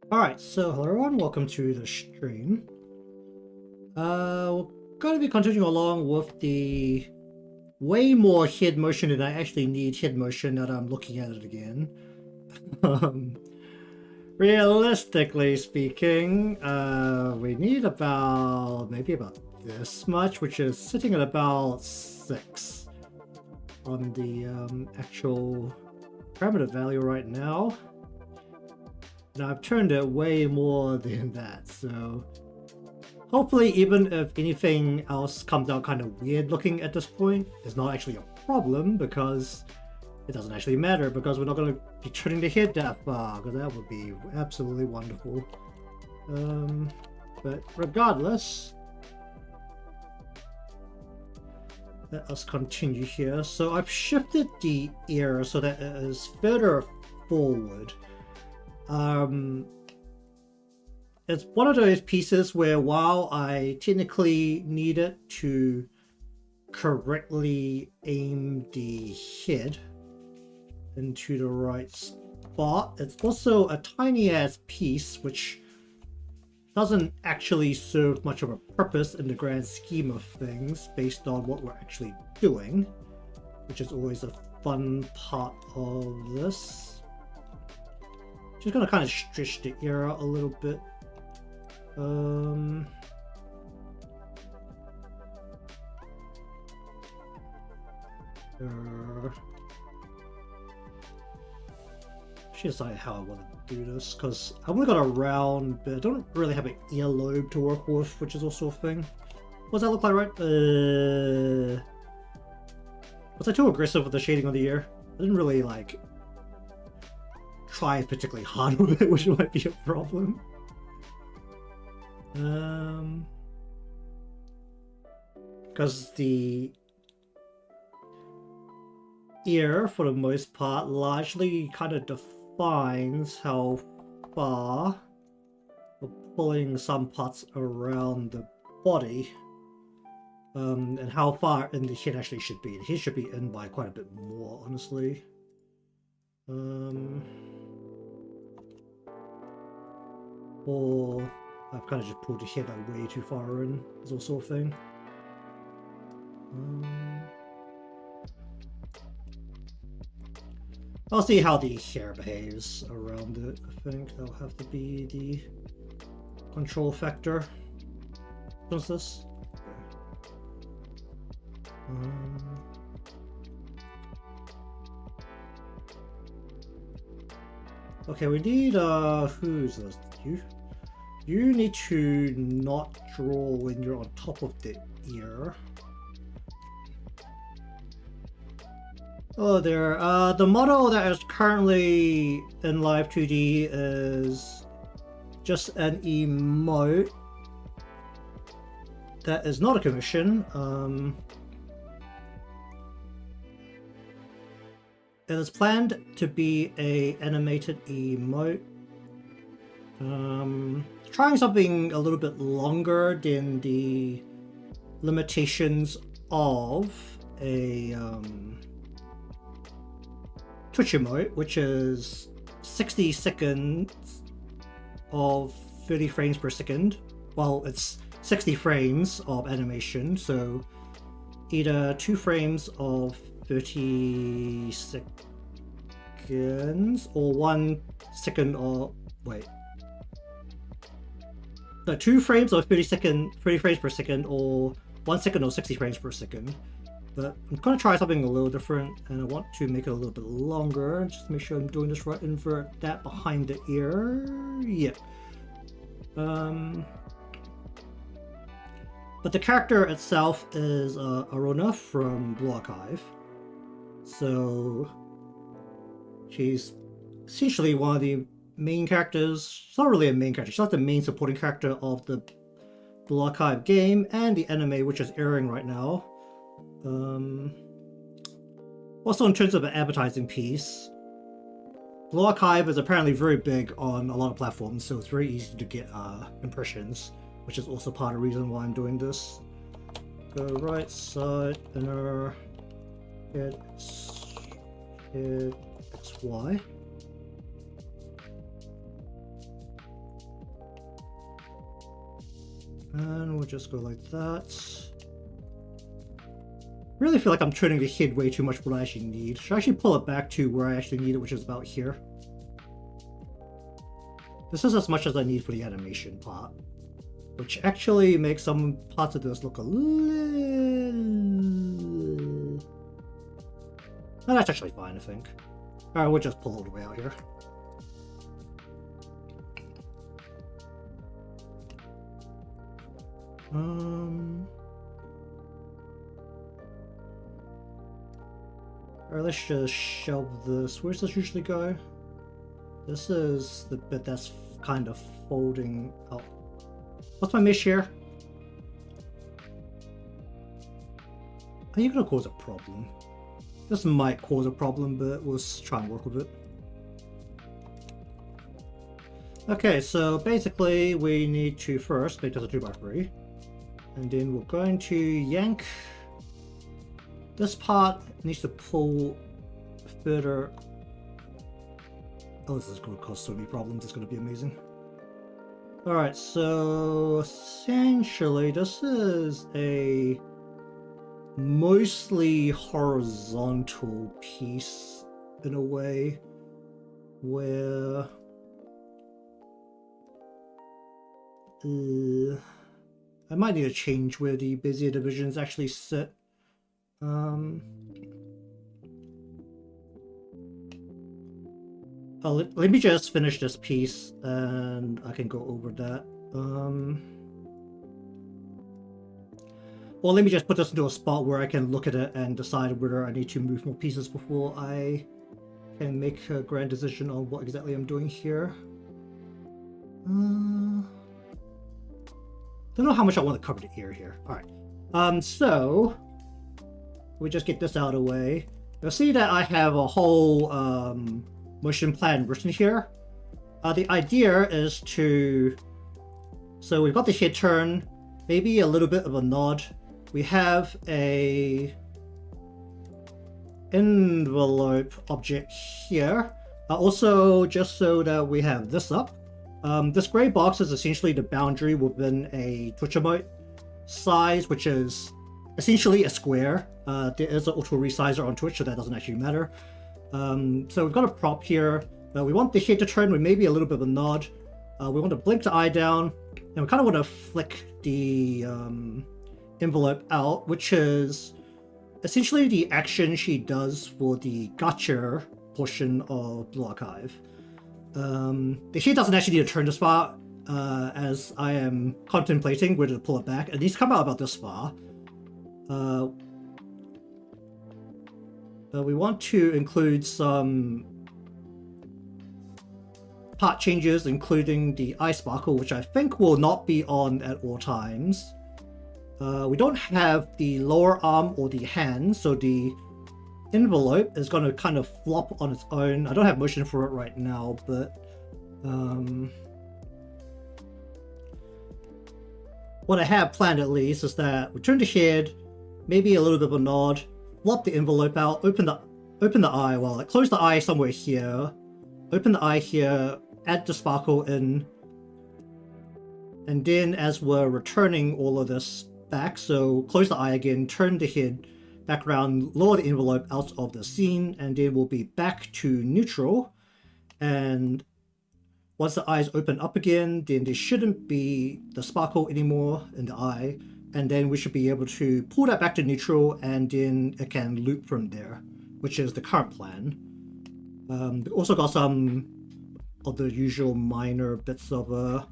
Alright, so hello everyone, welcome to the stream. We're going to be continuing along with the way more head motion than I actually need head motion now that I'm looking at it again. Realistically speaking, we need maybe about this much, which is sitting at about 6 on the actual parameter value right now. And I've turned it way more than that, so hopefully even if anything else comes out kind of weird looking at this point, it's not actually a problem because it doesn't actually matter because we're not going to be turning the head that far, because that would be absolutely wonderful. But regardless, let us continue here. So I've shifted the ear so that it is further forward. It's one of those pieces where while I technically need it to correctly aim the head into the right spot, it's also a tiny ass piece which doesn't actually serve much of a purpose in the grand scheme of things based on what we're actually doing, which is always a fun part of this. Just gonna kind of stretch the ear out a little bit. Should decide how I want to do this, because I've only got a round, but I don't really have an earlobe to work with, which is also a thing. What does that look like, right? Was I too aggressive with the shading on the ear? I didn't really, like, try particularly hard with it, which might be a problem. Because the ear, for the most part, largely kind of defines how far we're pulling some parts around the body, and how far in the head actually should be. The head should be in by quite a bit more, honestly. Or I've kind of just pulled the head like way too far in, is also a thing. I'll see how the hair behaves around it. I think that'll have to be the control factor. What's this? Okay, we need who's this? You need to not draw when you're on top of the ear. Oh, there. The model that is currently in Live 2D is just an emote that is not a commission. It is planned to be a animated emote. Trying something a little bit longer than the limitations of a Twitch emote, which is 60 seconds of 30 frames per second. Well, it's 60 frames of animation, so either 2 frames of 30 seconds or 1 second or wait. No, 2 frames of 30 frames per second, or 1 second or 60 frames per second. But I'm gonna try something a little different, and I want to make it a little bit longer, just to make sure I'm doing this right. Invert that behind the ear. Yeah. But the character itself is Arona from Blue Archive. So she's essentially one of the main characters. She's not really a main character, she's not the main supporting character of the Blue Archive game and the anime, which is airing right now. Also, in terms of an advertising piece, Blue Archive is apparently very big on a lot of platforms, so it's very easy to get impressions, which is also part of the reason why I'm doing this. Go right side, inner, hit XY. And we'll just go like that. Really feel like I'm turning the head way too much for what I actually need. Should I actually pull it back to where I actually need it, which is about here? This is as much as I need for the animation part, which actually makes some parts of this look a little... No, that's actually fine, I think. Alright, we'll just pull all the way out here. Alright, let's just shelve this. Where's this usually go? This is the bit that's kind of folding out. What's my mesh here? Are you gonna cause a problem? This might cause a problem, but we'll try and work with it. Okay, so basically we need to first make this a 2x3. And then we're going to yank. This part needs to pull further. Oh, this is going to cause so many problems. It's going to be amazing. Alright, so essentially this is a mostly horizontal piece in a way where I might need to change where the Bezier divisions actually sit. Let me just finish this piece and I can go over that. Or let me just put this into a spot where I can look at it and decide whether I need to move more pieces before I can make a grand decision on what exactly I'm doing here. Don't know how much I want to cover the ear here. Alright. So we just get this out of the way. You'll see that I have a whole motion plan written here. The idea is to... So we've got the head turn, maybe a little bit of a nod. We have a envelope object here. Also, just so that we have this up. This gray box is essentially the boundary within a Twitch emote size, which is essentially a square. There is an auto resizer on Twitch, so that doesn't actually matter. So we've got a prop here. We want the head to turn with maybe a little bit of a nod. We want to blink the eye down, and we kind of want to flick the envelope out, which is essentially the action she does for the gotcha portion of Blue Archive. The head doesn't actually need to turn this far, as I am contemplating whether to pull it back. It needs to come out about this far. We want to include some part changes, including the eye sparkle, which I think will not be on at all times. We don't have the lower arm or the hand, so the envelope is going to kind of flop on its own. I don't have motion for it right now, but what I have planned at least is that we turn the head, maybe a little bit of a nod, flop the envelope out, open the eye, well, like close the eye somewhere here, open the eye here, add the sparkle in, and then as we're returning all of this back, so close the eye again, turn the head back around, lower the envelope out of the scene, and then we'll be back to neutral. And once the eyes open up again, then there shouldn't be the sparkle anymore in the eye, and then we should be able to pull that back to neutral, and then it can loop from there, which is the current plan. We also got some of the usual minor bits of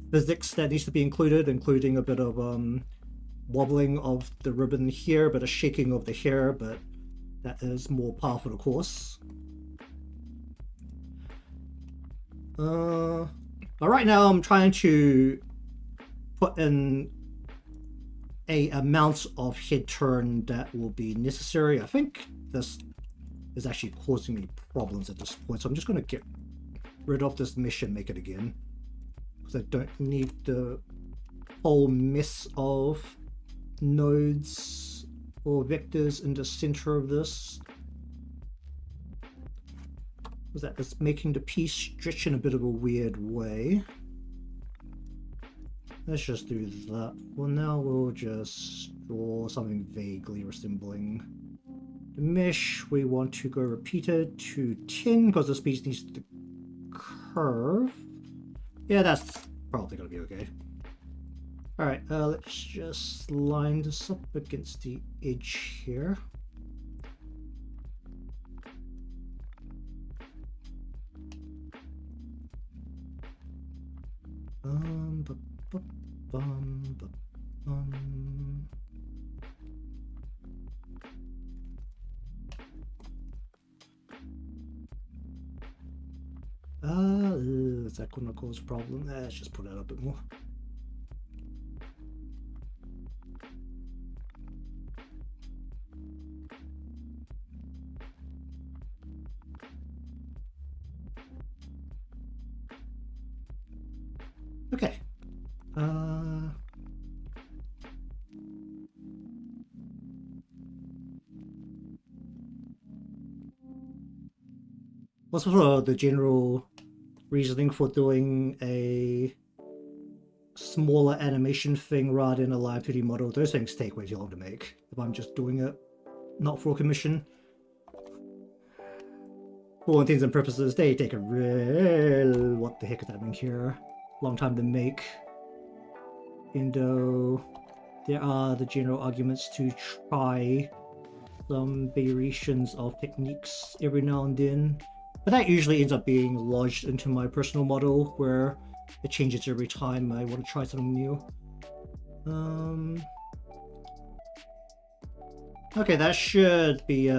physics that needs to be included, including a bit of wobbling of the ribbon here, a bit of shaking of the hair, but that is more powerful, of course. But right now I'm trying to put in a amount of head turn that will be necessary. I think this is actually causing me problems at this point, so I'm just going to get rid of this mesh and make it again, because I don't need the whole mess of nodes or vectors in the center of this, because that is making the piece stretch in a bit of a weird way. Let's just do that. Well, now we'll just draw something vaguely resembling the mesh. We want to go repeated to 10 because this piece needs to curve. Yeah, that's probably going to be okay. Alright, let's just line this up against the edge here. Is that going to cause a problem? Let's just put that up a bit more. Okay. What's the general reasoning for doing a smaller animation thing rather than a live 2D model? Those things take way too long to make if I'm just doing it not for commission. For all intents and purposes, they take a real... what the heck is happening here? Long time to make. Even though there are the general arguments to try some variations of techniques every now and then. But that usually ends up being lodged into my personal model, where it changes every time I want to try something new. Okay, that should be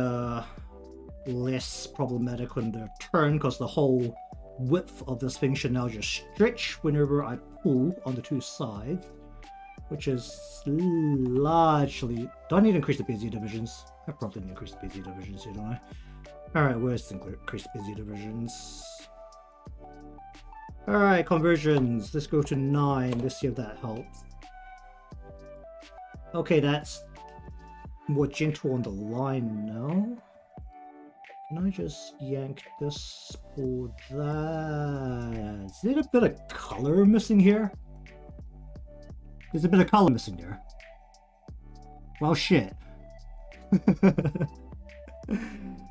less problematic on the turn, because the whole width of this thing should now just stretch whenever I pull on the two sides, which is largely... Do I need to increase the Bezier divisions? I probably need to increase the Bezier divisions here, don't I? Alright, where's the increase Bezier divisions? Alright, conversions. Let's go to 9. Let's see if that helps. Okay, that's more gentle on the line now. Can I just yank this for that? Is there a bit of color missing here? There's a bit of color missing here. Well, shit.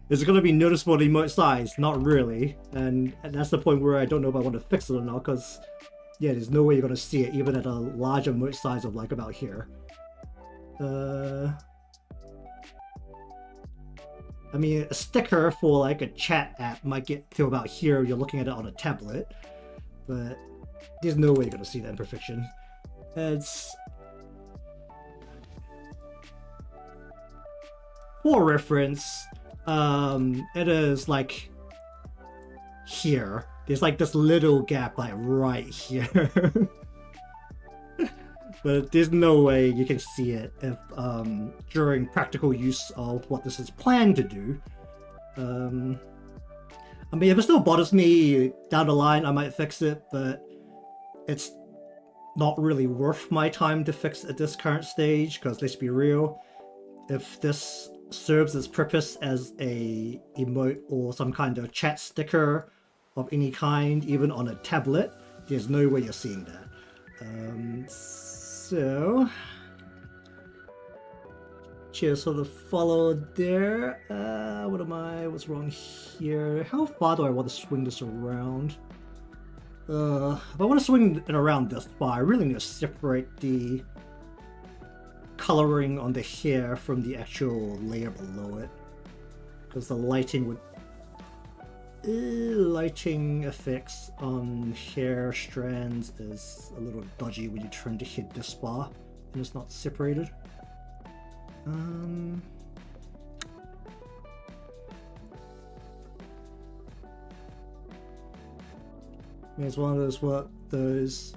Is it going to be noticeable in emote size? Not really. And that's the point where I don't know if I want to fix it or not, because yeah, there's no way you're going to see it even at a large emote size of like about here. I mean, a sticker for like a chat app might get to about here, you're looking at it on a tablet, but there's no way you're going to see that imperfection. It's... For reference, it is like here. There's like this little gap like right here. But there's no way you can see it if during practical use of what this is planned to do. I mean, if it still bothers me down the line, I might fix it, but it's not really worth my time to fix at this current stage, because let's be real, if this serves its purpose as a emote or some kind of chat sticker of any kind, even on a tablet, there's no way you're seeing that. So just sort of follow there. What's wrong here? How far do I want to swing this around? If I want to swing it around this far, I really need to separate the coloring on the hair from the actual layer below it, because the lighting effects on hair strands is a little dodgy when you turn to hit this far and it's not separated. It's one of those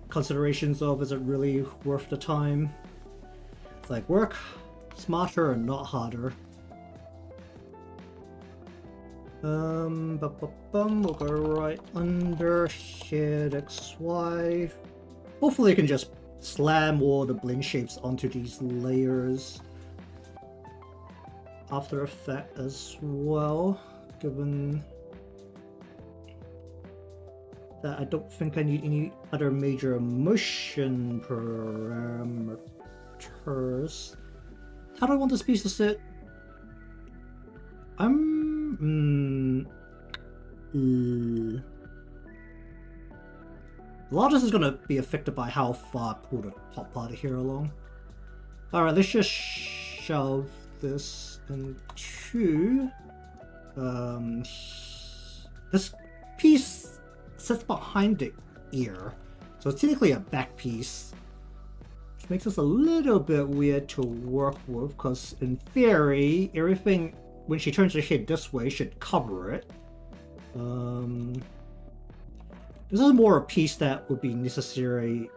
considerations of, is it really worth the time? It's like, work smarter and not harder. We'll go right under head XY. Hopefully I can just slam all the blend shapes onto these layers. After Effects as well, given that I don't think I need any other major motion parameters. How do I want this piece to sit? A lot of this is going to be affected by how far I pull the top part of here along. Alright, let's just shove this into... this piece sits behind the ear, so it's technically a back piece, which makes this a little bit weird to work with, because in theory, everything when she turns her head this way should cover it. This is more a piece that would be necessary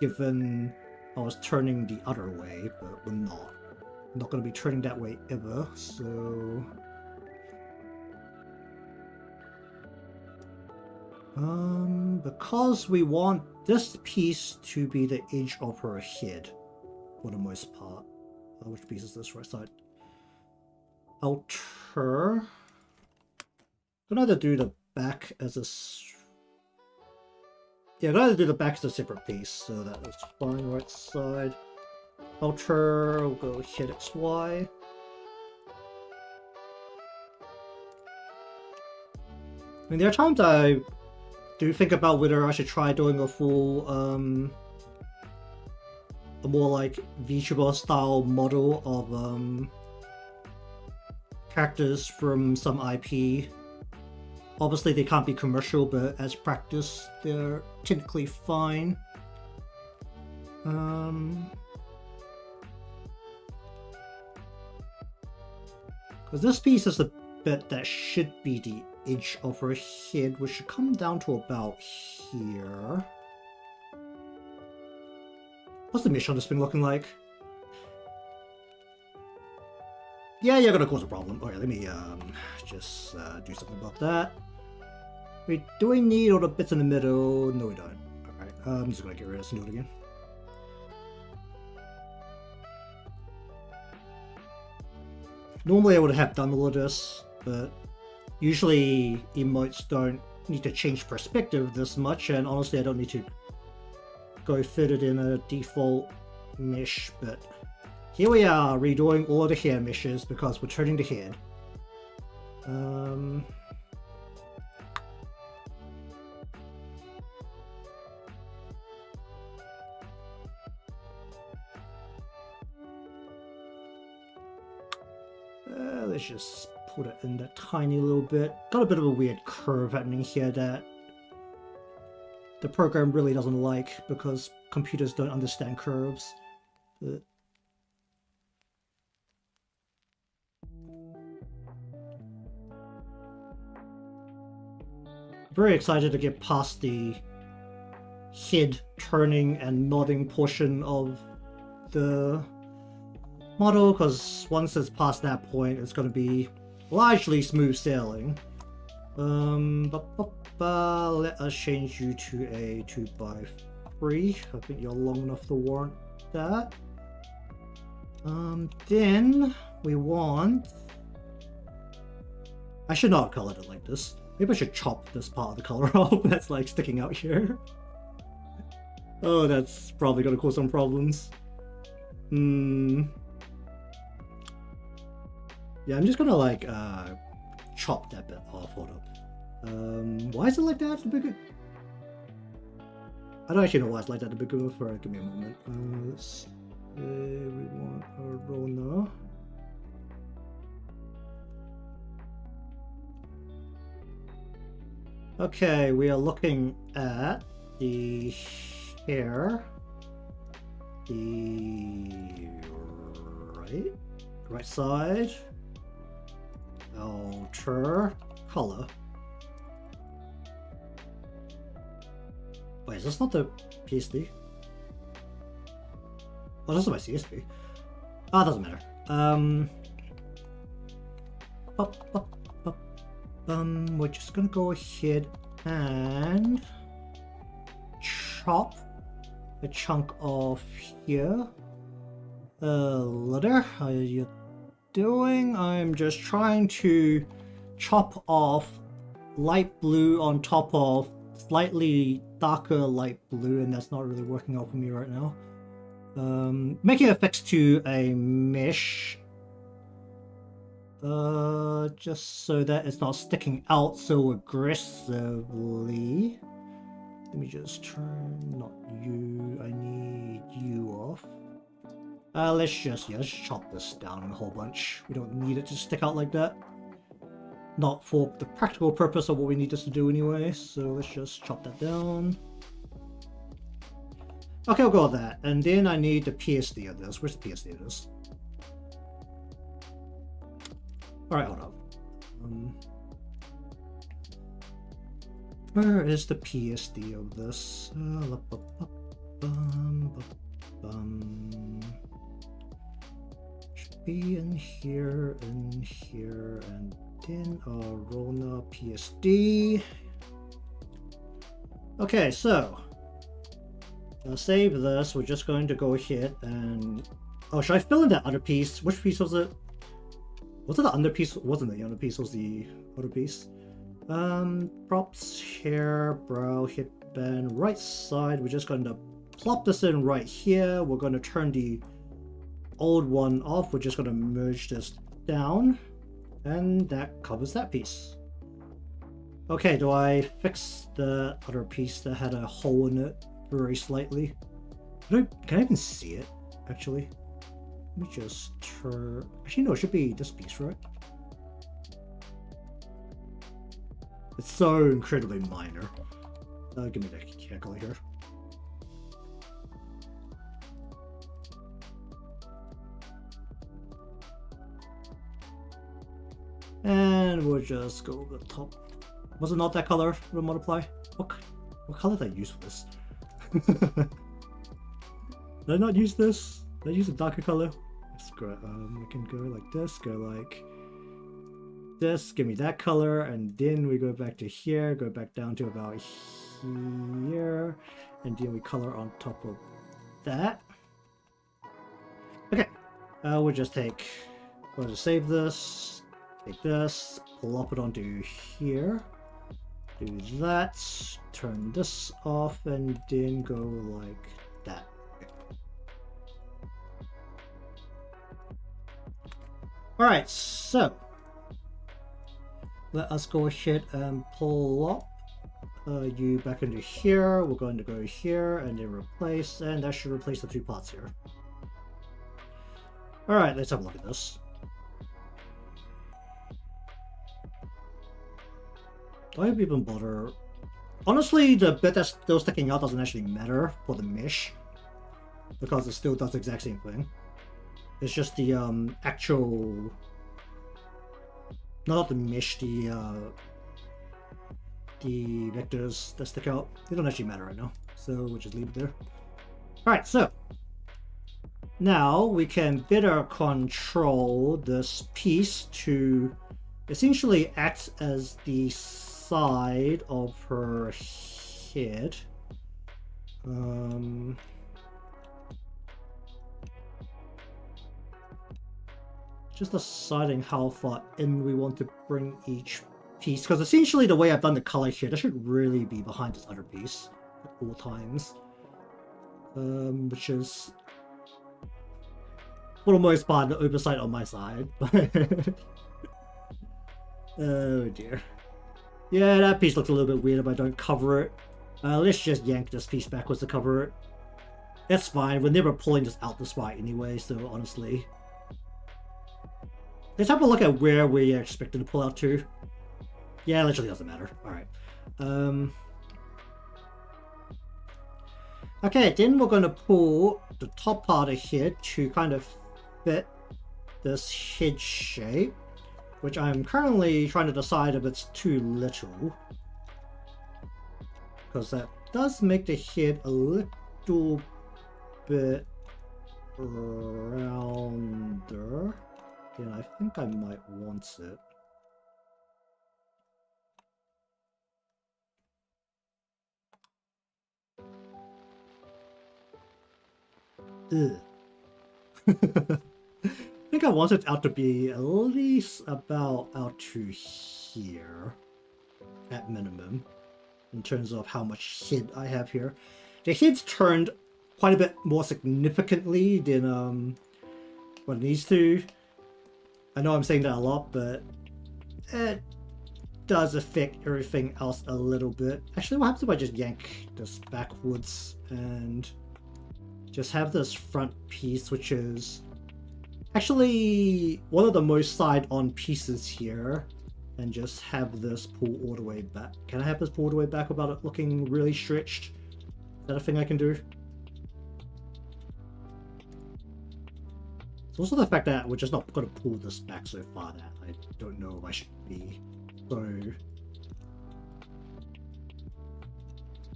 given I was turning the other way, but we're not. I'm not going to be turning that way ever, so... because we want this piece to be the edge of her head, for the most part. Which piece is this? Right side. Outer. I'm gonna either do the back as a... Yeah, I'm gonna do the back as a separate piece, so that is fine. Right side. Outer, we'll go head XY. I mean, there are times I do think about whether I should try doing a full, a more like VTuber style model of characters from some IP. Obviously they can't be commercial, but as practice they're technically fine. Because this piece is the bit that should be the edge of her head, which should come down to about here. What's the mesh on this thing looking like? Yeah, you're gonna cause a problem. Okay, let me just do something about that. Wait, do we need all the bits in the middle? No, we don't. Alright, I'm just gonna get rid of this and do it again. Normally I would have done all of this, but usually emotes don't need to change perspective this much, and honestly I don't need to go fit it in a default mesh, but here we are redoing all of the hair meshes because we're turning the head. Let's just put it in that tiny little bit. Got a bit of a weird curve happening here that the program really doesn't like because computers don't understand curves. But very excited to get past the head turning and nodding portion of the model, because once it's past that point it's going to be largely smooth sailing. Let us change you to a 2x3. I think you're long enough to warrant that. Then we want... I should not have colored it like this. Maybe I should chop this part of the color off that's like sticking out here. Oh, that's probably gonna cause some problems. Yeah, I'm just gonna like chop that bit off. Hold up. Why is it like that to begin? I don't actually know why it's like that to begin with. Alright, give me a moment. Let's we want Arona. Okay, we are looking at the hair, the right side, alter color. Wait, is this not the PSD? Oh, this is my CSP. Ah, doesn't matter. We're just gonna go ahead and chop a chunk off here. Letter, how are you doing? I'm just trying to chop off light blue on top of slightly darker light blue, and that's not really working out for me right now. Making it fix to a mesh. Just so that it's not sticking out so aggressively. Let me just turn, not you, I need you off. Let's just chop this down a whole bunch. We don't need it to stick out like that. Not for the practical purpose of what we need this to do anyway, so let's just chop that down. Okay, I'll go with that. And then I need the PSD of this. Where's the PSD of this? Alright, hold on. Where is the PSD of this? Should be in here, and then Arona PSD. Okay, so I'll save this. We're just going to go ahead and... Oh, should I fill in that other piece? Which piece was it? Was it the under piece? Wasn't the under piece, was the other piece. Props, hair, brow, hip band, right side. We're just going to plop this in right here. We're going to turn the old one off. We're just going to merge this down. And that covers that piece. Okay, do I fix the other piece that had a hole in it very slightly? Can I even see it, actually? Let me just turn... Actually, no, it should be this piece, right? It's so incredibly minor. Give me the hair color here. And we'll just go over the top. Was it not that color? We'll multiply. What color did I use for this? Did I not use this? Did I use a darker color? That's great. We can go like this, go like this, give me that color, and then we go back to here, go back down to about here, and then we color on top of that. Okay, we'll just save this, take this, plop it onto here, do that, turn this off, and then go like that. Alright, so let us go ahead and plop you back into here. We're going to go here and then replace, and that should replace the two parts here. Alright, let's have a look at this. Do I even bother? Honestly, the bit that's still sticking out doesn't actually matter for the mesh, because it still does the exact same thing. It's just the actual, not the mesh, the vectors that stick out. They don't actually matter right now, so we'll just leave it there. Alright, so now we can better control this piece to essentially act as the side of her head. Just deciding how far in we want to bring each piece, because essentially the way I've done the color here, that should really be behind this other piece at all times, which is for the most part the oversight on my side. Oh dear. Yeah, that piece looks a little bit weird if I don't cover it. Let's just yank this piece backwards to cover it. That's fine, we're never pulling this out this far anyway, so honestly. Let's have a look at where we are expecting to pull out to. Yeah, literally doesn't matter. Alright. Okay, then we're going to pull the top part of here to kind of fit this head shape, which I'm currently trying to decide if it's too little, because that does make the head a little bit rounder. Then I think I might want it. I think I want it out to be at least about out to here, at minimum, in terms of how much head I have here. The head's turned quite a bit more significantly than what it needs to. I know I'm saying that a lot, but it does affect everything else a little bit. Actually, what happens if I just yank this backwards and just have this front piece, which is actually one of the most side-on pieces here, and just have this pull all the way back. Can I have this pull all the way back without it looking really stretched? Is that a thing I can do? It's also the fact that we're just not going to pull this back so far that I don't know if I should be so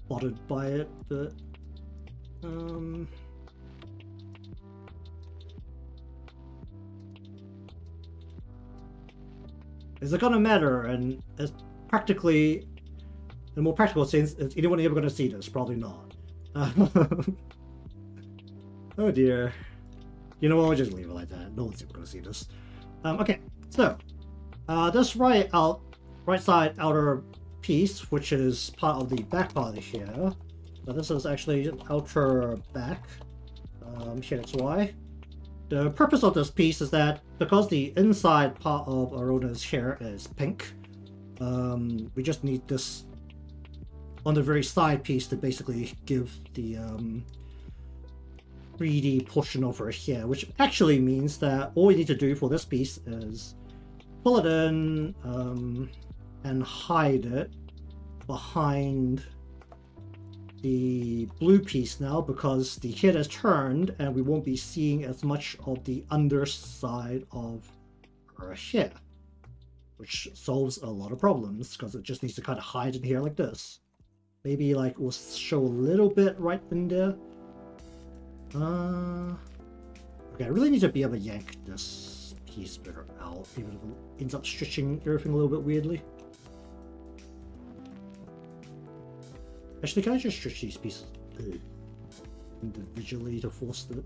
bothered by it, but is it gonna matter? And it's practically, in a more practical sense, is anyone ever gonna see this? Probably not. Oh dear. You know what, I'll just leave it like that. No one's ever gonna see this. Okay, so this right side outer piece, which is part of the back part of here. So this is actually outer back. Here it's Y. The purpose of this piece is that because the inside part of Arona's hair is pink, we just need this on the very side piece to basically give the 3D portion of her hair, which actually means that all we need to do for this piece is pull it in, and hide it behind the blue piece now, because the head has turned and we won't be seeing as much of the underside of her hair, which solves a lot of problems because it just needs to kind of hide in here like this. Maybe like we'll show a little bit right in there. Okay, I really need to be able to yank this piece better out, even if it ends up stretching everything a little bit weirdly. Actually, can I just stretch these pieces individually to force it?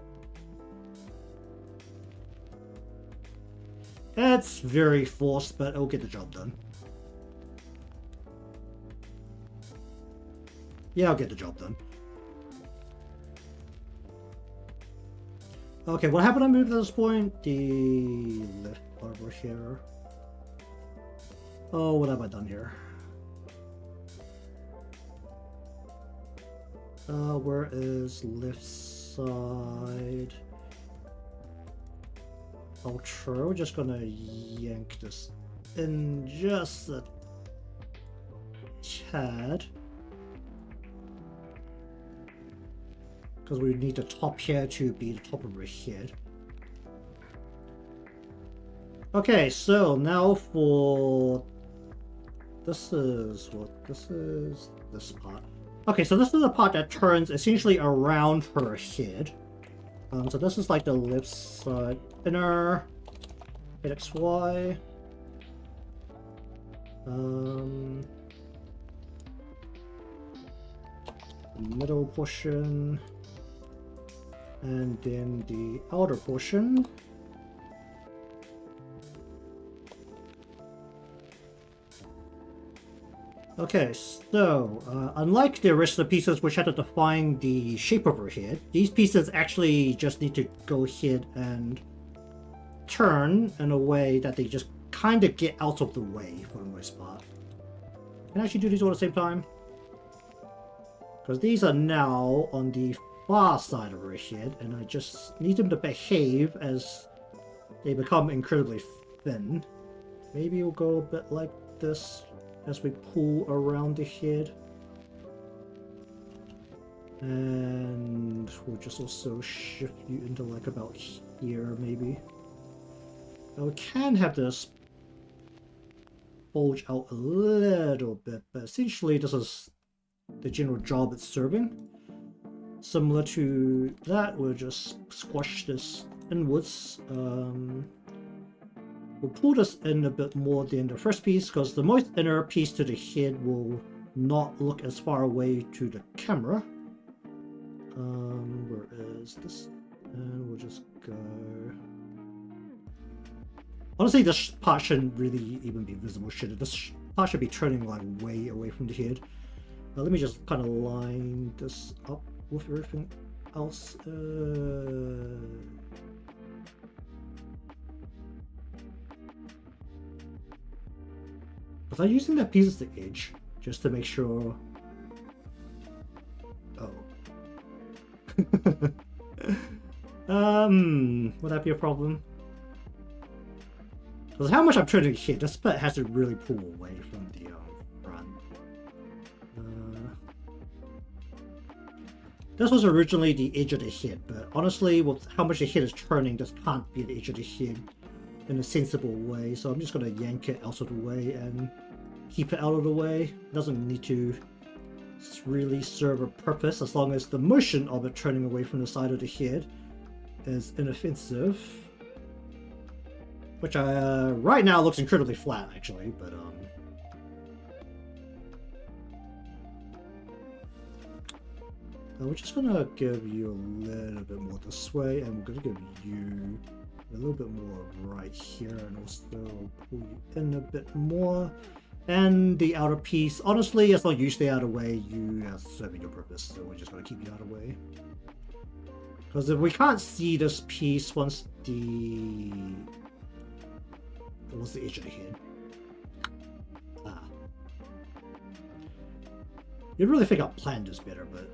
That's very forced, but it'll get the job done. Yeah, I'll get the job done. Okay, what happened I moved at this point? The left over here. Oh, what have I done here? Where is left side? Ultra. We're just gonna yank this in just a tad. Because we need the top here to be the top of her head. Okay, so now for... This is what? This is this part. Okay, so this is the part that turns essentially around her head. So this is like the left side inner, XY. Middle portion. And then the outer portion. Okay, so unlike the rest of the pieces which had to define the shape of her head, these pieces actually just need to go ahead and turn in a way that they just kind of get out of the way for the most part. Can I actually do these all at the same time? Because these are now on the far side of her head, and I just need them to behave as they become incredibly thin. Maybe we'll go a bit like this as we pull around the head. And we'll just also shift you into like about here, maybe. Now we can have this bulge out a little bit, but essentially this is the general job it's serving. Similar to that, we'll just squash this inwards. We'll pull this in a bit more than the first piece, because the most inner piece to the head will not look as far away to the camera. Where is this? And we'll just go... Honestly, this part shouldn't really even be visible, should it? This part should be turning like way away from the head. Let me just kind of line this up with everything else. Was I using that piece as the edge just to make sure? Oh. Would that be a problem? Because how much I'm turning the head, this bit has to really pull away from the front. This was originally the edge of the head, but honestly, with how much the head is turning, this can't be the edge of the head in a sensible way. So I'm just going to yank it out of the way and keep it out of the way. It doesn't need to really serve a purpose as long as the motion of it turning away from the side of the head is inoffensive. Which right now looks incredibly flat, actually, but we're just gonna give you a little bit more this way, and we're gonna give you a little bit more right here, and also pull you in a bit more. And the outer piece, honestly, as long as you stay out of the way, you are serving your purpose, so we're just gonna keep you out of the way. Because if we can't see this piece once the... What's the edge of the head? Ah. You'd really think I planned this better, but...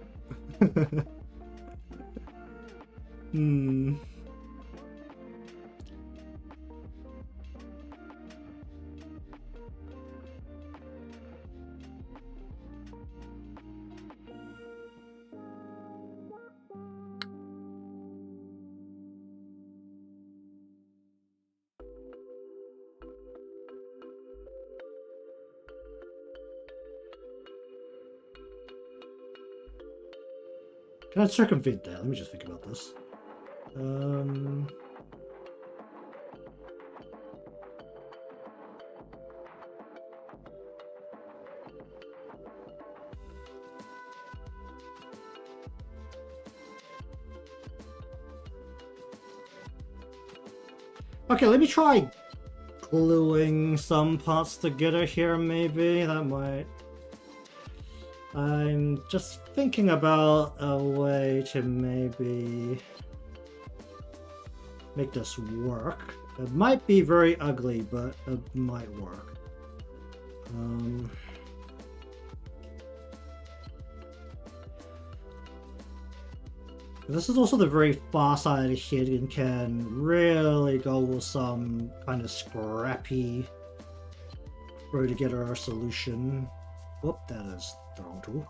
Can I circumvent that? Let me just think about this. Okay, let me try gluing some parts together here, maybe. That might... I'm just thinking about a way to maybe make this work. It might be very ugly, but it might work. This is also the very far side here and can really go with some kind of scrappy throw together a solution. Whoop, that is the wrong tool.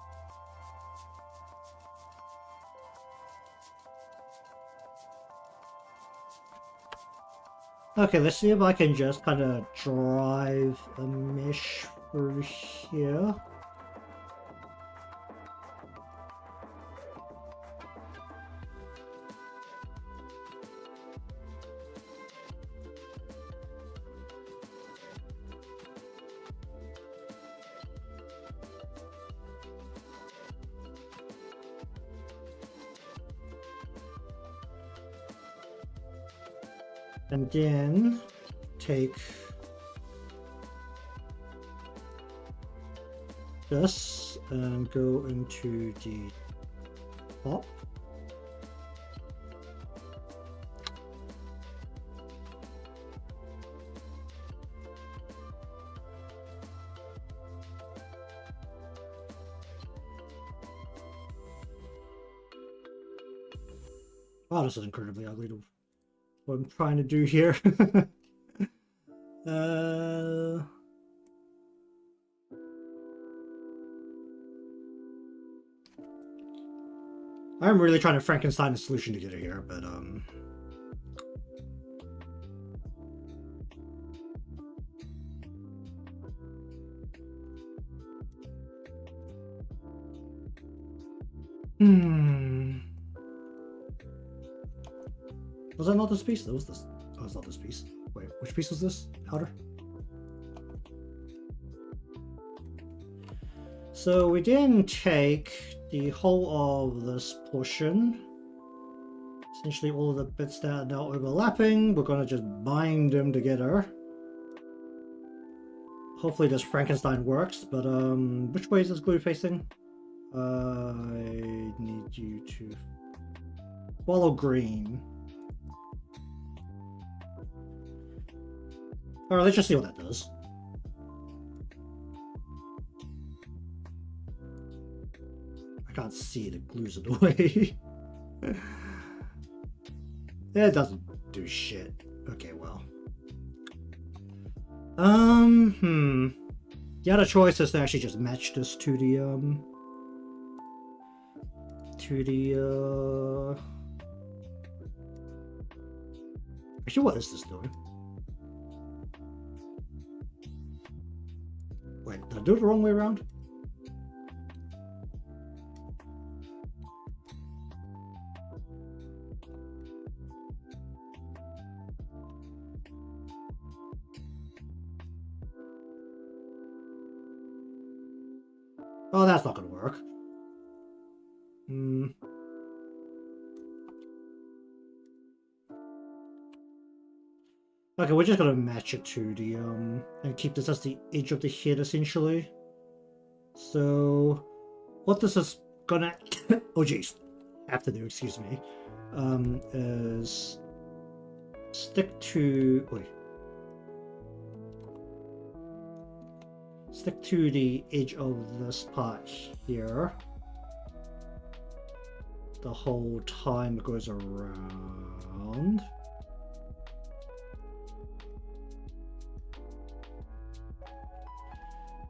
Okay, let's see if I can just kind of drive a mesh through here. And then take this and go into the top. Wow, this is incredibly ugly to what I'm trying to do here. I'm really trying to Frankenstein a solution to get it here, but was that not this piece? That was this. Oh, it's not this piece. Wait, which piece was this? Outer? So we didn't take the whole of this portion. Essentially all of the bits that are now overlapping, we're gonna just bind them together. Hopefully this Frankenstein works, but which way is this glue facing? I need you to follow green. Alright, let's just see what that does. I can't see it, it glues it away. It doesn't do shit. Okay, well. The other choice is to actually just match this to the actually, what is this doing? Wait, did I do it the wrong way around? Oh, that's not gonna work. Okay, we're just gonna match it to the and keep this as the edge of the head essentially. So what this is gonna oh jeez, have to do, excuse me, is stick to the edge of this part here the whole time it goes around.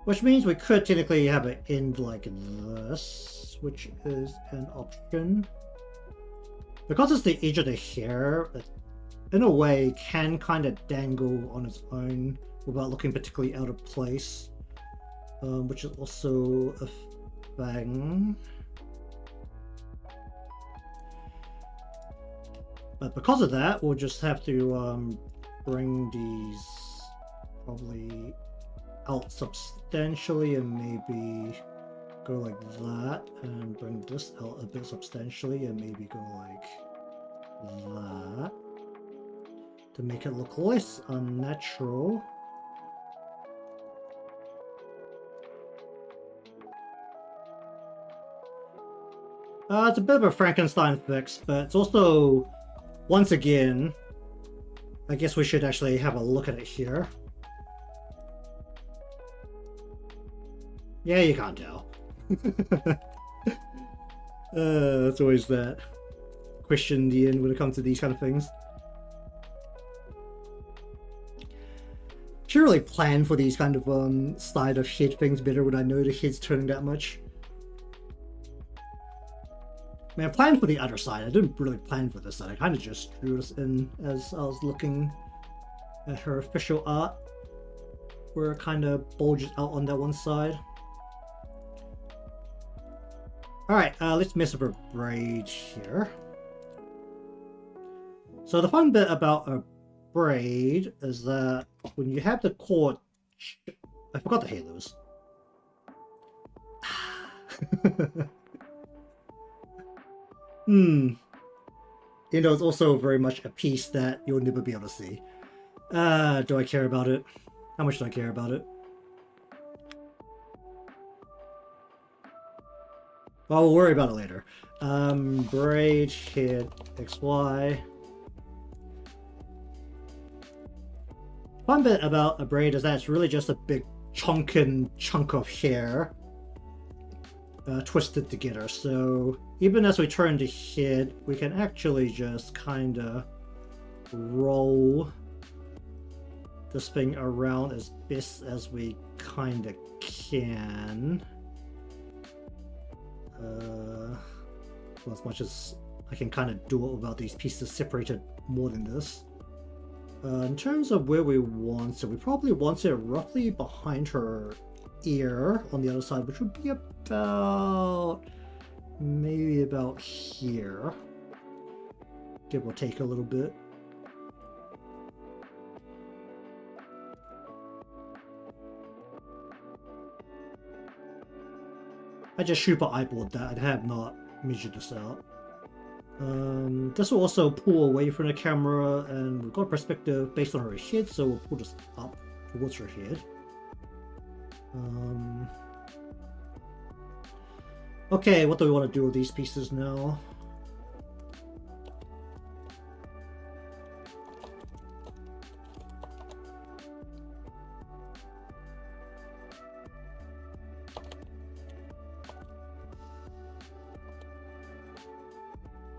Which means we could technically have it end like this, which is an option. Because it's the edge of the hair, it, in a way, can kind of dangle on its own without looking particularly out of place. Which is also a thing. But because of that, we'll just have to bring these probably out substantially and maybe go like that, and bring this out a bit substantially and maybe go like that to make it look less unnatural. It's a bit of a Frankenstein fix, but it's also, once again, I guess we should actually have a look at it here. Yeah, you can't tell. It's always that question in the end when it comes to these kind of things. Should really plan for these kind of side of head things better when I know the head's turning that much. I mean, I planned for the other side. I didn't really plan for this side. I kind of just drew this in as I was looking at her official art, where it kind of bulges out on that one side. Alright, let's mess up her braid here. So the fun bit about a braid is that when you have the cord... I forgot the halos. You know, it's also very much a piece that you'll never be able to see. Do I care about it? How much do I care about it? Well, we'll worry about it later. Braid, hit, XY. Fun bit about a braid is that it's really just a big chunk of hair twisted together. So even as we turn the head, we can actually just kind of roll this thing around as best as we kind of can. Well, as much as I can kind of do it without these pieces separated more than this. In terms of where we want it, we probably want it roughly behind her ear on the other side, which would be about, maybe about here. Give or take a little bit. I just super eyeballed that. I have not measured this out. This will also pull away from the camera, and we've got perspective based on her head, so we'll pull this up towards her head. Okay, what do we want to do with these pieces now?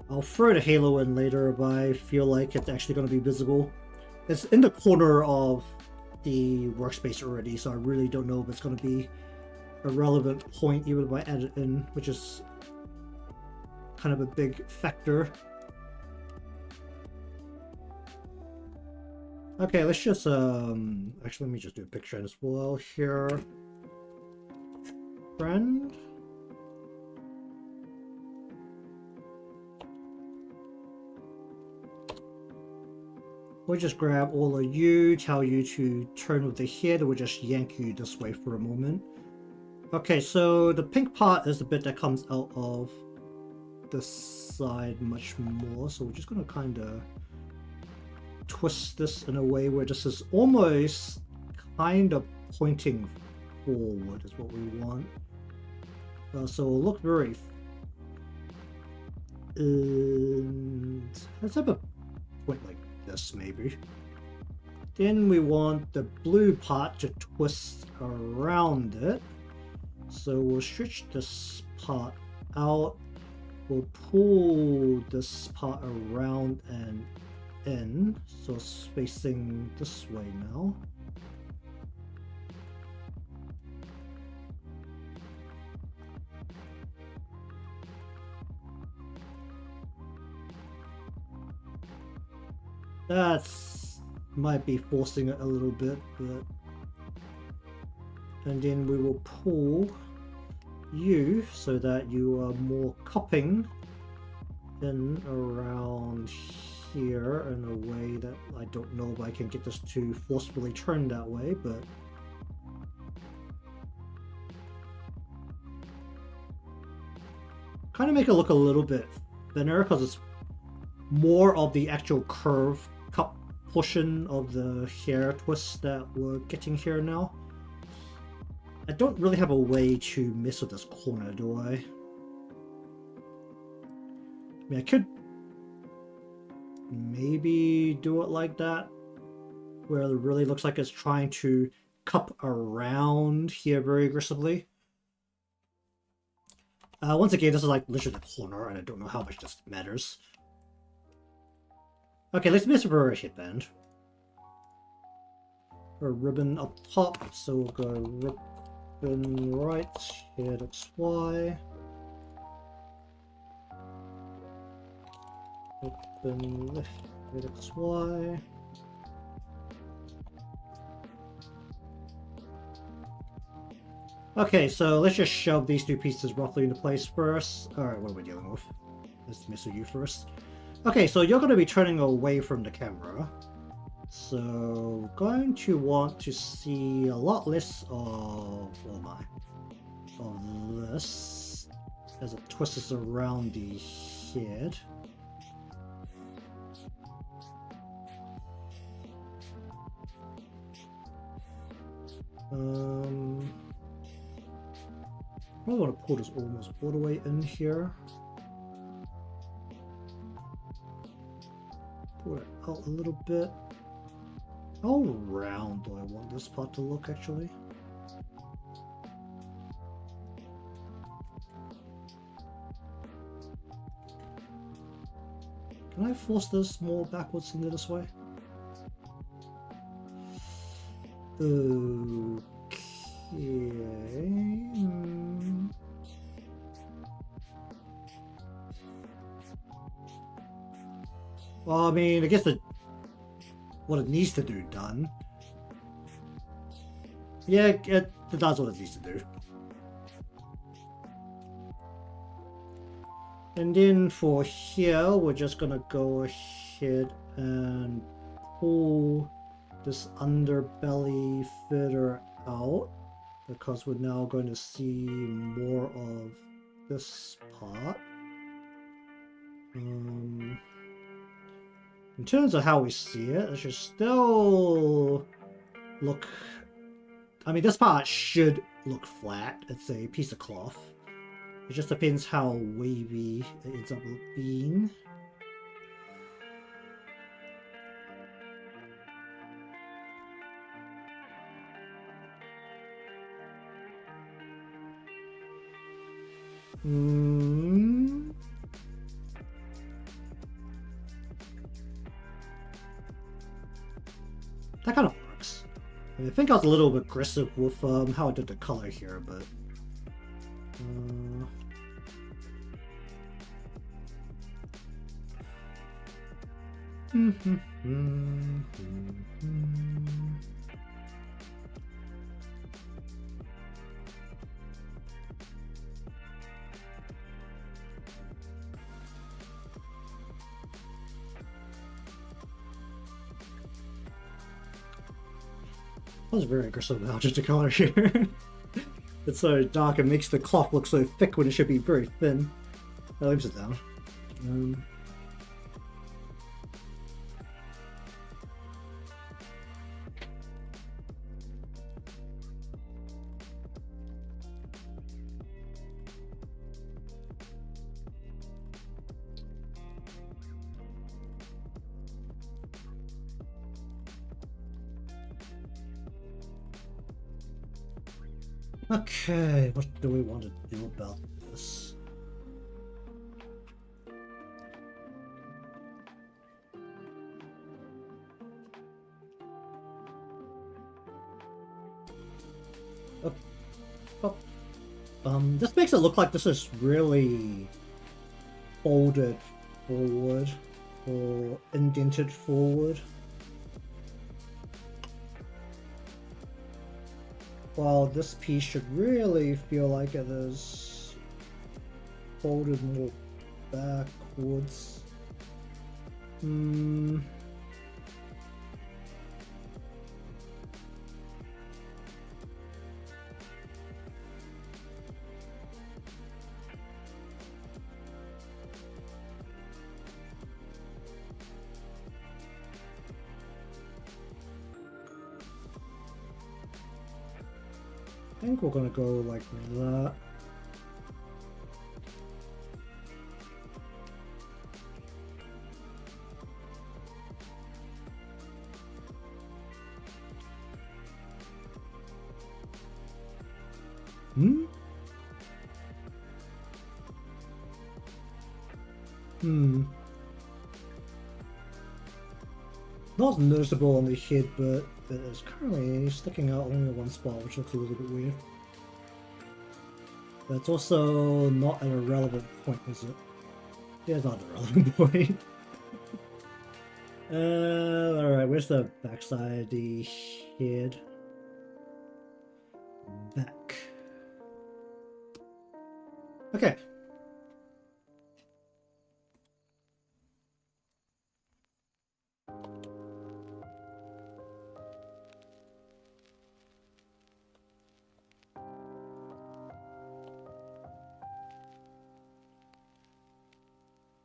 I'll throw the halo in later if I feel like it's actually going to be visible. It's in the corner of the workspace already, so I really don't know if it's going to be a relevant point even if I add it in, which is kind of a big factor. Okay, let's just actually let me just do a picture as well here. Friend. We'll just grab all of you, tell you to turn with the head, or we'll just yank you this way for a moment. Okay, so the pink part is the bit that comes out of this side much more, so we're just going to kind of twist this in a way where this is almost kind of pointing forward is what we want. So it'll look very... let's have a point like this maybe. Then we want the blue part to twist around it. So we'll stretch this part out. We'll pull this part around and in. So it's facing this way now. That's might be forcing it a little bit, but and then we will pull you so that you are more cupping in around here in a way that I don't know if I can get this to forcefully turn that way, but kind of make it look a little bit thinner because it's more of the actual curve cup portion of the hair twist that we're getting here now. I don't really have a way to mess with this corner, do I? I mean, I could maybe do it like that, where it really looks like it's trying to cup around here very aggressively. Once again, this is like literally the corner, and I don't know how much this matters. Okay, let's mess with our headband. A ribbon up top, so we'll go ribbon right, head XY. Ribbon left, head XY. Okay, so let's just shove these two pieces roughly into place first. Alright, what are we dealing with? Let's mess with you first. Okay, so you're going to be turning away from the camera. So, going to want to see a lot less of, oh my, of this as it twists around the head. I want to pull this almost all the way in here. Pull it out a little bit. How round do I want this part to look, actually? Can I force this more backwards into this way? Okay. Well, I mean, I guess what it needs to do done. Yeah, it does what it needs to do. And then for here, we're just gonna go ahead and pull this underbelly further out, because we're now going to see more of this part. In terms of how we see it, it should still look... I mean, this part should look flat. It's a piece of cloth. It just depends how wavy it ends up being. That kind of works. I mean, I think I was a little bit aggressive with how I did the color here, but... I was very aggressive about just the color here. It's so dark, it makes the cloth look so thick when it should be very thin. Oh, let me sit down. Okay, what do we want to do about this? This makes it look like this is really folded forward or indented forward. While this piece should really feel like it is folded more backwards. Hmm. I think we're gonna go like that. Hmm? Hmm. Not noticeable on the head, but it is currently sticking out only in one spot, which looks a little bit weird. But it's also not at a relevant point, is it? Yeah, it's not a relevant point. Alright, where's the backside? The head. Back. Okay.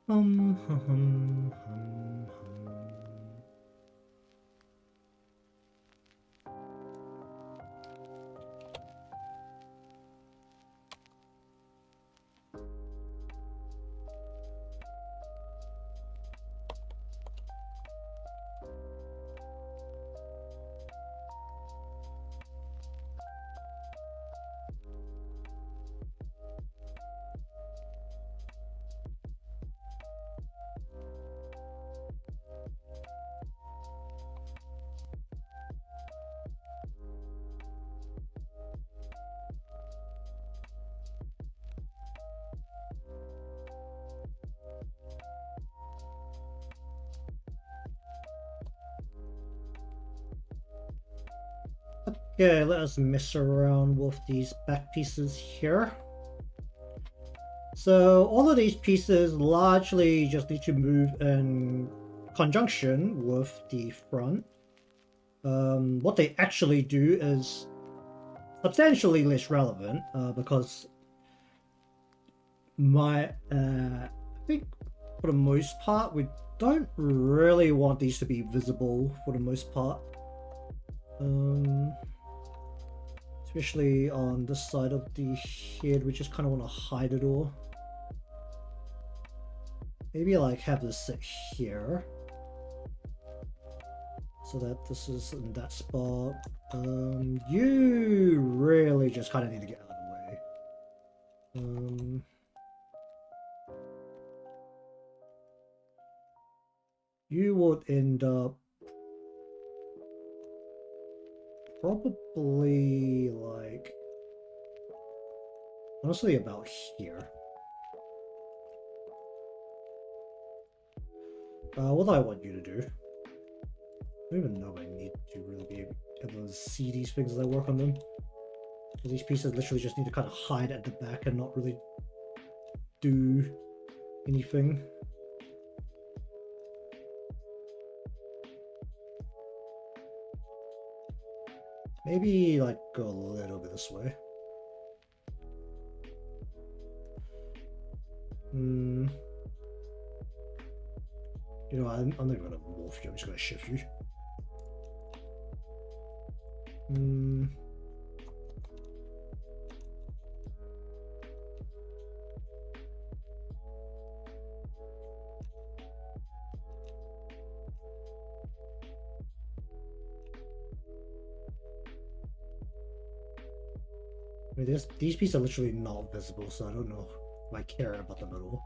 Hum, hum, hum, hum, hum. Okay, let us mess around with these back pieces here. So all of these pieces largely just need to move in conjunction with the front. What they actually do is substantially less relevant because I think for the most part we don't really want these to be visible for the most part. Especially on this side of the head, we just kind of want to hide it all. Maybe like have this sit here so that this is in that spot. You really just kind of need to get out of the way. You would end up probably like honestly about here. What do I want you to do? I don't even know if I need to really be able to see these things as I work on them. Because these pieces literally just need to kind of hide at the back and not really do anything. Maybe like go a little bit this way. You know, I'm not even gonna morph you, I'm just gonna shift you. I mean, these pieces are literally not visible, so I don't know if I care about them at all.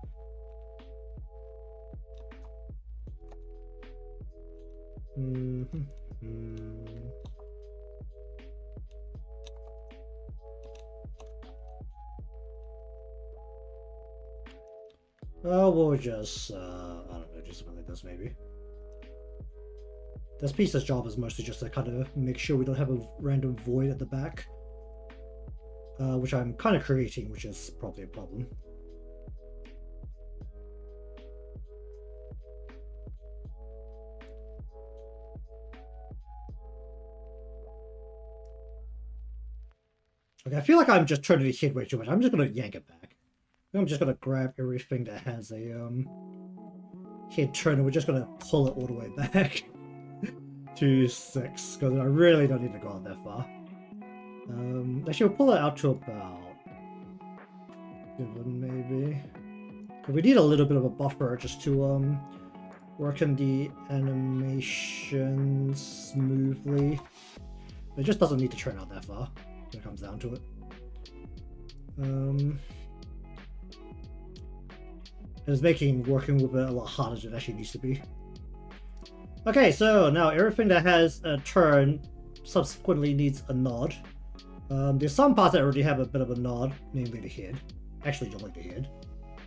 Oh, we'll just, I don't know, do something like this maybe. This piece's job is mostly just to kind of make sure we don't have a random void at the back. Which I'm kind of creating, which is probably a problem. Okay, I feel like I'm just turning the head way too much. I'm just gonna yank it back. I'm just gonna grab everything that has a head turn and we're just gonna pull it all the way back to 6, because I really don't need to go out that far. Actually, we'll pull it out to about 7 maybe. We need a little bit of a buffer just to work in the animation smoothly. It just doesn't need to turn out that far when it comes down to it. It's making working with it a lot harder than it actually needs to be. Okay, so now everything that has a turn subsequently needs a nod. There's some parts that already have a bit of a nod, namely the head. Actually, don't like the head.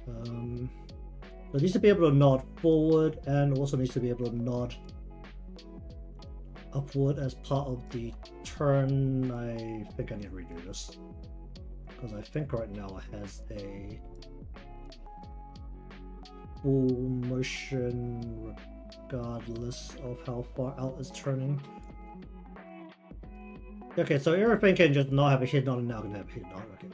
So it needs to be able to nod forward and also needs to be able to nod upward as part of the turn. I think I need to redo this, because I think right now it has a full motion regardless of how far out it's turning. Okay, so everything can just not have a head nod and now can have a head nod. Okay.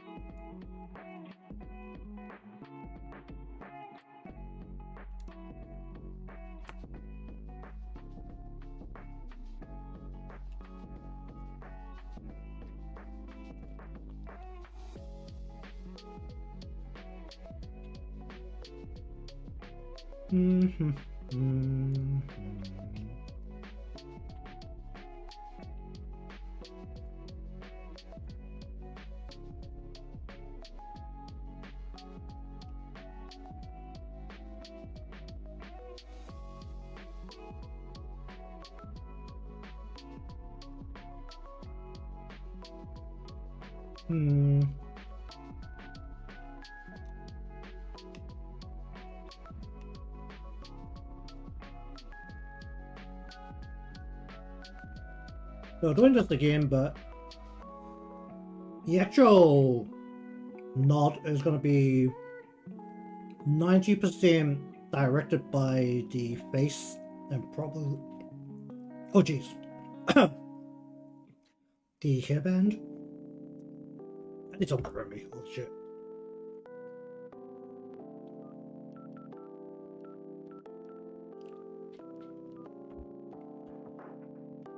So doing this again, but the actual nod is going to be 90% directed by the face and probably, oh jeez, the hairband. I need something to hurt me. Oh shit.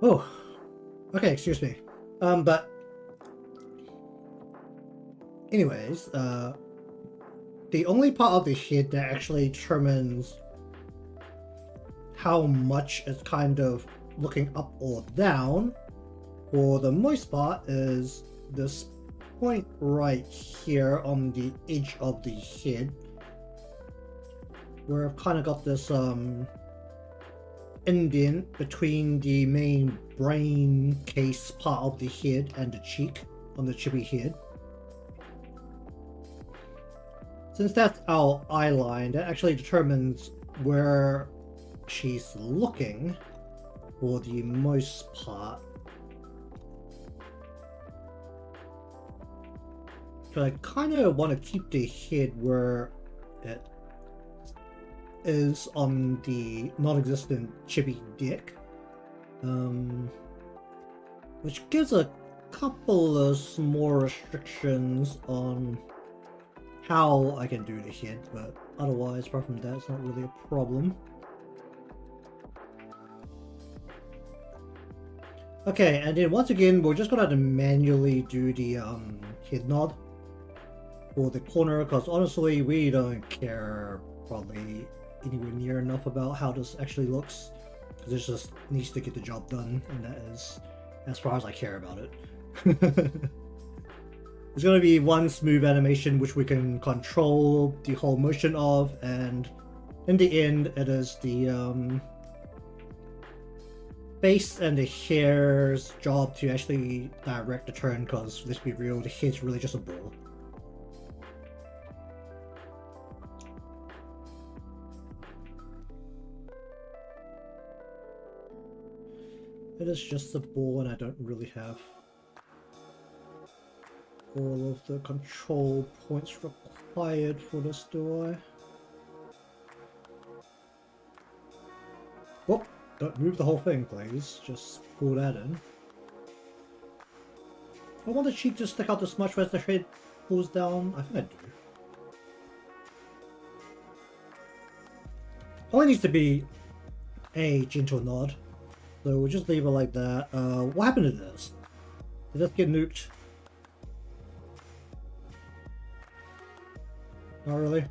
Oh, okay, excuse me. But anyways, the only part of the head that actually determines how much it's kind of looking up or down, for the most part, is this point right here on the edge of the head, where I've kind of got this indent between the main brain case part of the head and the cheek on the chibi head. Since that's our eye line, that actually determines where she's looking for the most part. So I kind of want to keep the head where it is on the non-existent chibi dick, which gives a couple of more restrictions on how I can do the head, but otherwise, apart from that, it's not really a problem. Okay, and then once again, we're just gonna have to manually do the head nod for the corner, because honestly, we don't care probably anywhere near enough about how this actually looks, because it just needs to get the job done, and that is as far as I care about it. There's going to be one smooth animation which we can control the whole motion of, and in the end it is the face and the hair's job to actually direct the turn, because let's be real, the head's really just a ball. It is just a ball, and I don't really have all of the control points required for this, do I? Whoop! Don't move the whole thing, please. Just pull that in. I want the cheek to stick out this much as the head pulls down. I think I do. Only needs to be a gentle nod. So we'll just leave it like that. What happened to this? Did this get nuked? Not really.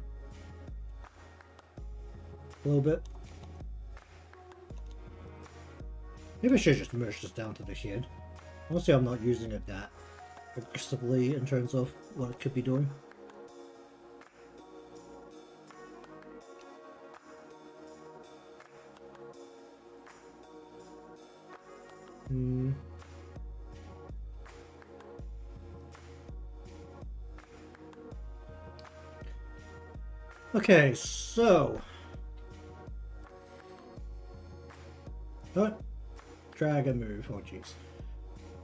A little bit. Maybe I should just merge this down to the head. Honestly, I'm not using it that aggressively in terms of what it could be doing. Okay, so... Don't drag and move, oh jeez.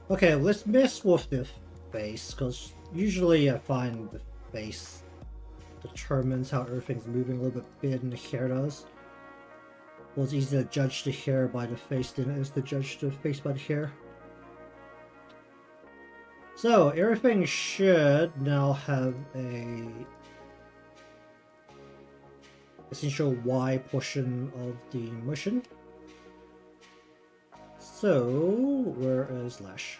Okay, let's mess with the face, because usually I find the face determines how everything's moving a little bit better than the hair does. Well, it's easier to judge the hair by the face than it is to judge the face by the hair. So, everything should now have a essential Y portion of the motion. So, where is Lash?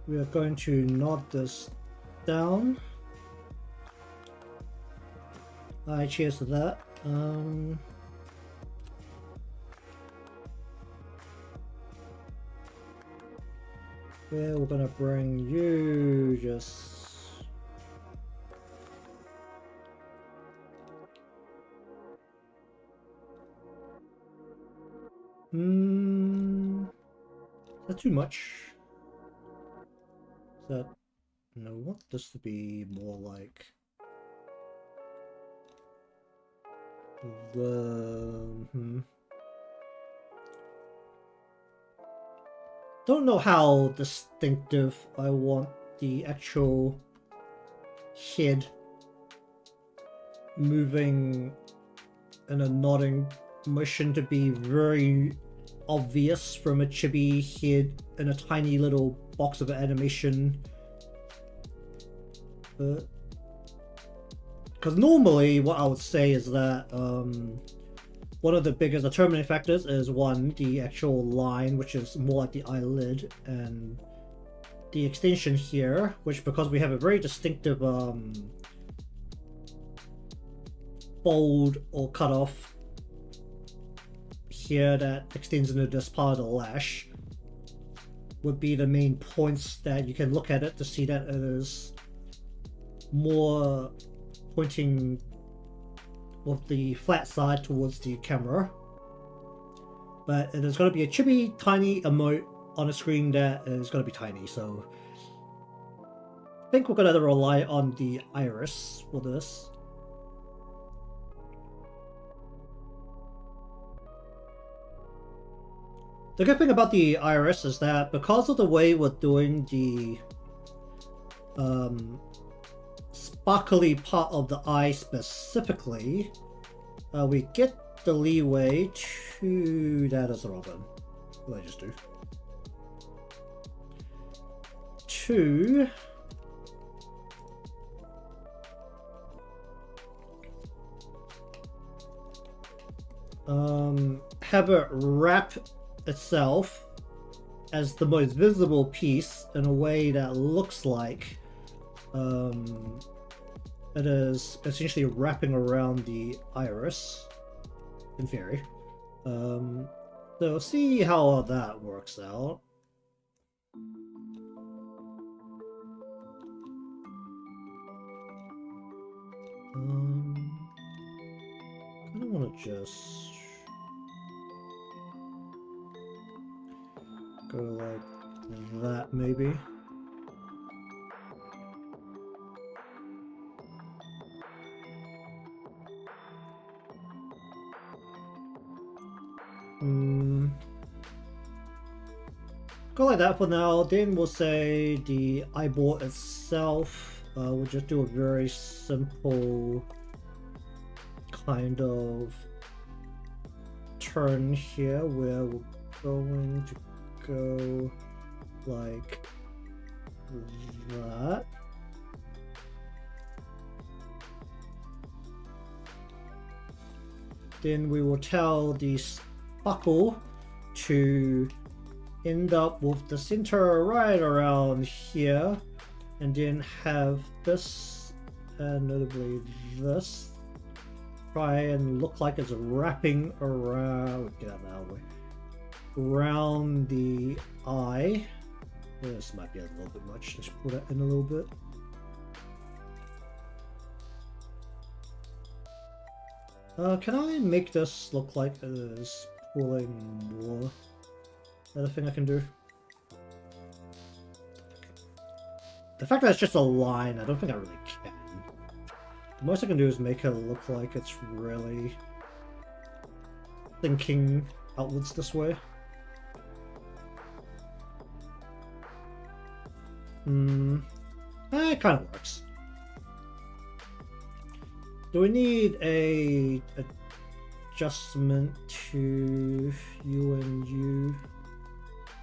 We are going to nod this down. Alright, cheers to that. Yeah, we're gonna bring you just... Is that too much? Is that... No, I want this to be more like... Don't know how distinctive I want the actual head moving in a nodding motion to be very obvious from a chibi head in a tiny little box of animation. Because normally what I would say is that one of the biggest determining factors is one, the actual line, which is more like the eyelid, and the extension here, which because we have a very distinctive fold or cut off here that extends into this part of the lash, would be the main points that you can look at it to see that it is more pointing with the flat side towards the camera. But it is going to be a chibi tiny emote on a screen that is going to be tiny, so I think we're going to rely on the iris for this. The good thing about the iris is that because of the way we're doing the sparkly part of the eye specifically, we get the leeway to... That is a Robin. What did I just do? To... have it wrap itself as the most visible piece in a way that looks like it is essentially wrapping around the iris, in theory. So see how that works out. I don't want to just go like that, maybe. Go like that for now. Then we'll say the eyeball itself. We'll just do a very simple kind of turn here where we'll going to go like that. Then we will tell the sparkle to end up with the center right around here, and then have this, and notably this, try and look like it's wrapping around, get out of the way, around the eye. This might be a little bit much, let's pull that in a little bit. Can I make this look like it is pulling more? Is that a thing I can do? The fact that it's just a line, I don't think I really can. The most I can do is make it look like it's really thinking outwards this way. It kind of works. Do we need a adjustment to you and you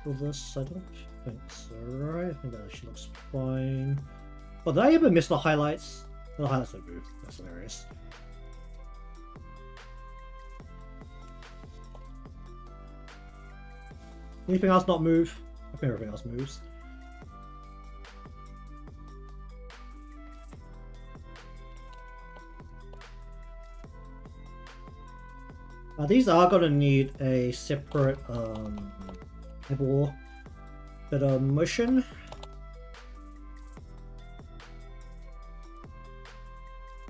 for this? I don't think so, right? I think that actually looks fine. Oh, did I even miss the highlights? The highlights don't move. That's hilarious. Anything else not move? I think everything else moves. These are going to need a separate bit of motion.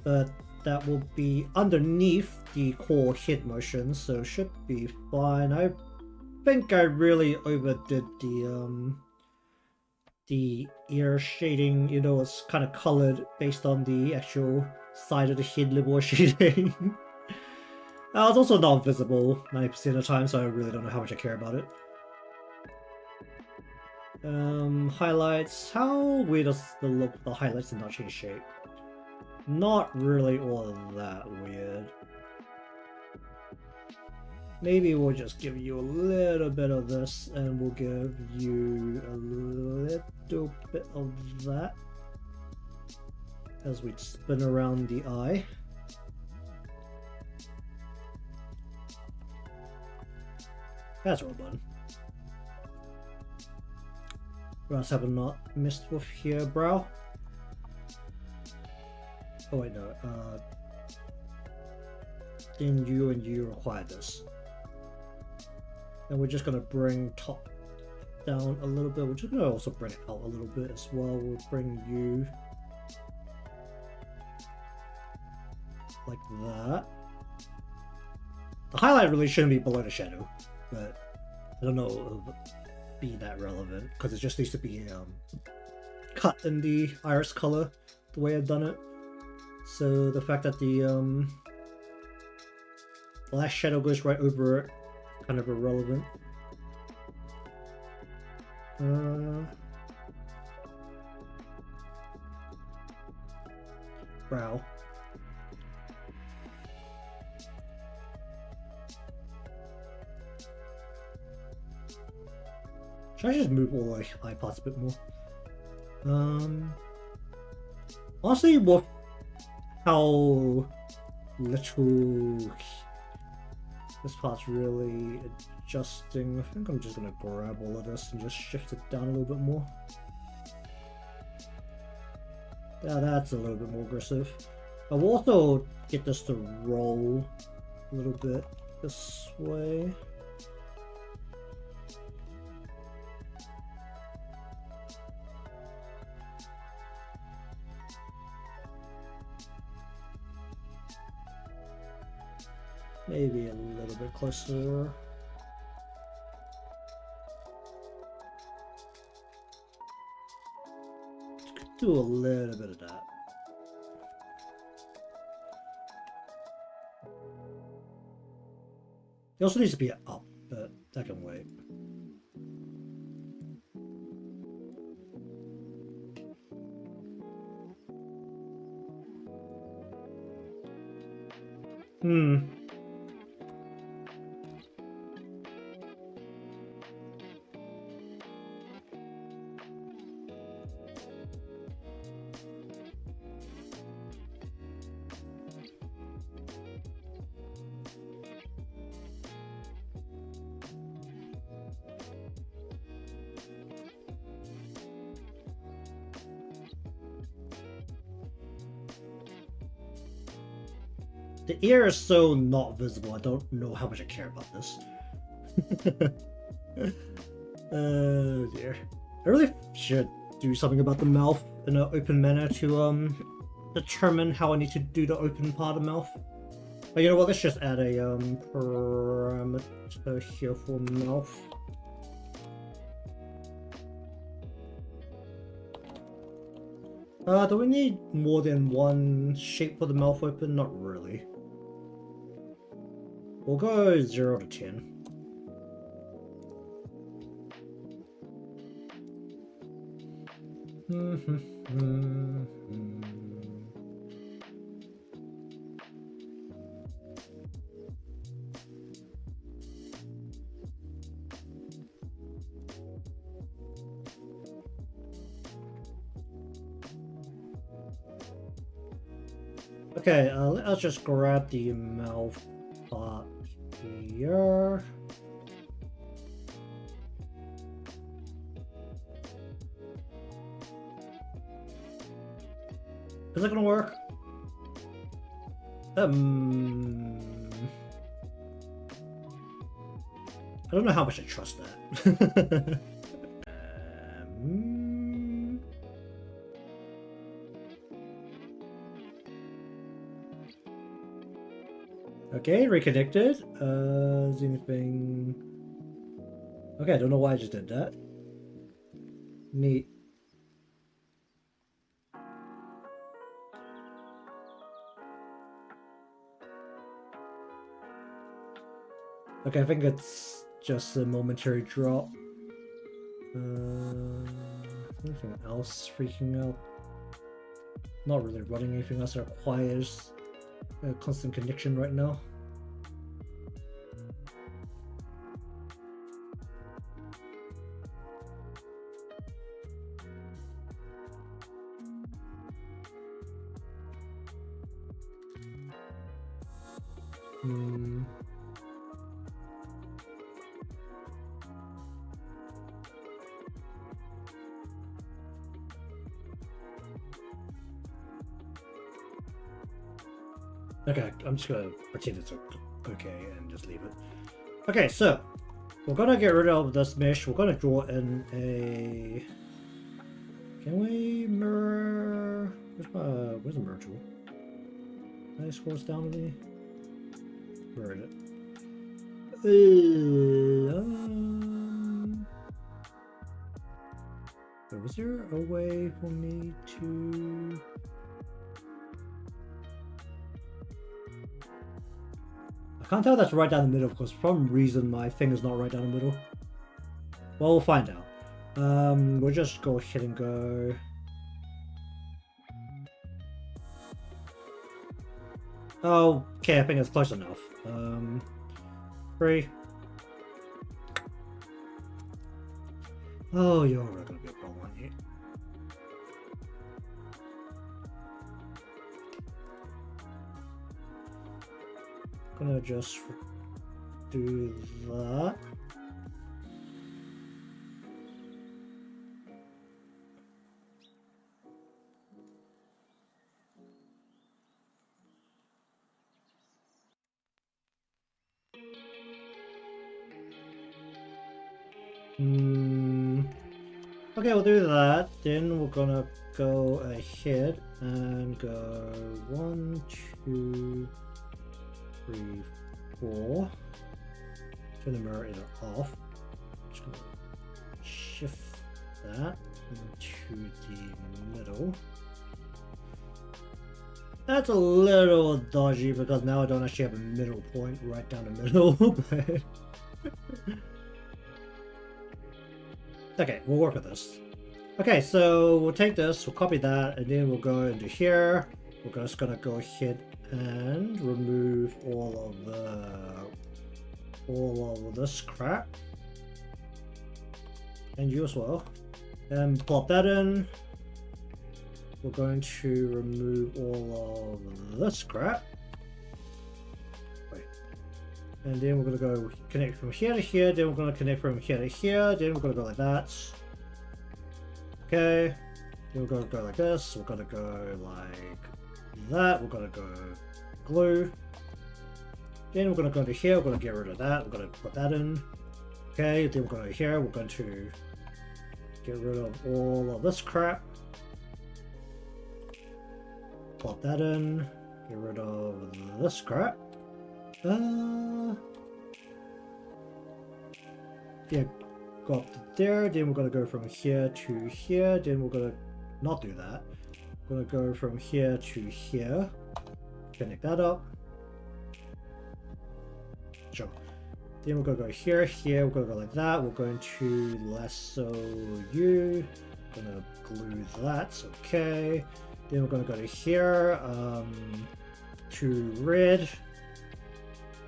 But that will be underneath the core head motion, so should be fine. I think I really overdid the ear shading. You know, it's kind of colored based on the actual side of the head level shading. It's also not visible 90% of the time, so I really don't know how much I care about it. Highlights. How weird does the look of the highlights and not change shape? Not really all that weird. Maybe we'll just give you a little bit of this, and we'll give you a little bit of that as we spin around the eye. That's all done. What else have I not missed with here? Brow? Oh wait, no. Then you and you require this. And we're just gonna bring top down a little bit. We're just gonna also bring it out a little bit as well. We'll bring you like that. The highlight really shouldn't be below the shadow, but I don't know if it'll be that relevant because it just needs to be cut in the iris color the way I've done it. So the fact that the last shadow goes right over it, kind of irrelevant. Brow. Should I just move all the eye parts a bit more? Honestly, with how little this part's really adjusting, I think I'm just gonna grab all of this and just shift it down a little bit more. Yeah, that's a little bit more aggressive. I will also get this to roll a little bit this way. Maybe a little bit closer. Do a little bit of that. It also needs to be up, but that can wait. The ear is so not visible. I don't know how much I care about this. Oh dear. I really should do something about the mouth in an open manner to determine how I need to do the open part of mouth. But you know what? Let's just add a parameter here for mouth. Do we need more than one shape for the mouth open? Not really. We'll go 0 to 10. Okay, let's just grab the mouth part here. Is that gonna work? I don't know how much I trust that. Okay, reconnected. Is anything... Okay, I don't know why I just did that. Neat. Okay, I think it's just a momentary drop. Anything else freaking out? Not really running anything else that requires a constant connection right now. Okay, I'm just gonna pretend it's okay and just leave it. Okay, so we're gonna get rid of this mesh. We're gonna draw in a... Can we mirror? Where's the mirror tool? Can I scroll this down to me? Where is it? So was there a way for me to... I can't tell that's right down the middle because for some reason my finger's not right down the middle. Well, we'll find out. We'll just go ahead and go... Oh, okay, I think it's close enough. 3. Oh, you're not gonna be a problem, aren't you? Gonna just do that. Okay, we'll do that. Then we're gonna go ahead and go 1, 2, 3, 4. Turn the mirror either off. Just gonna shift that into the middle. That's a little dodgy because now I don't actually have a middle point right down the middle. But okay, we'll work with this. Okay, so we'll take this, we'll copy that, and then we'll go into here. We're just gonna go ahead and remove all of this crap, and you as well, and plop that in. We're going to remove all of this crap. Wait. And then we're going to go connect from here to here, then we're going to connect from here to here, then we're going to go like that. Okay. Then we're going to go like this, we're going to go like that, we're going to go glue. Then we're going to go to here, we're going to get rid of that, we're going to put that in. Okay, then we're going to here, we're going to get rid of all of this crap. Plot that in, get rid of this crap. Yeah, go up to there, then we're going to go from here to here, then we're going to not do that. We're going to go from here to here, connect that up. Sure. Then we're going to go here, here, we're going to go like that, we're going to lasso you, going to glue that, okay. Then we're going to go to here, to red,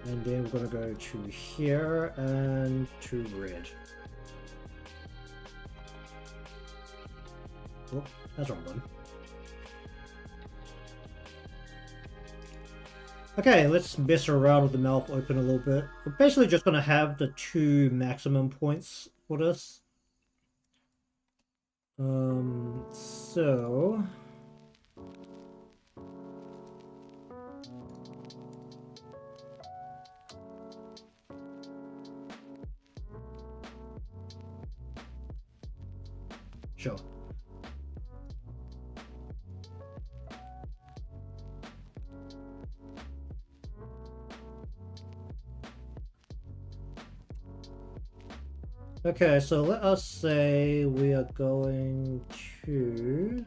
and then we're going to go to here and to red. Oh, that's wrong one. Okay, let's mess around with the mouth open a little bit. We're basically just going to have the 2 maximum points for this. So... Sure. Okay, so let us say we are going to...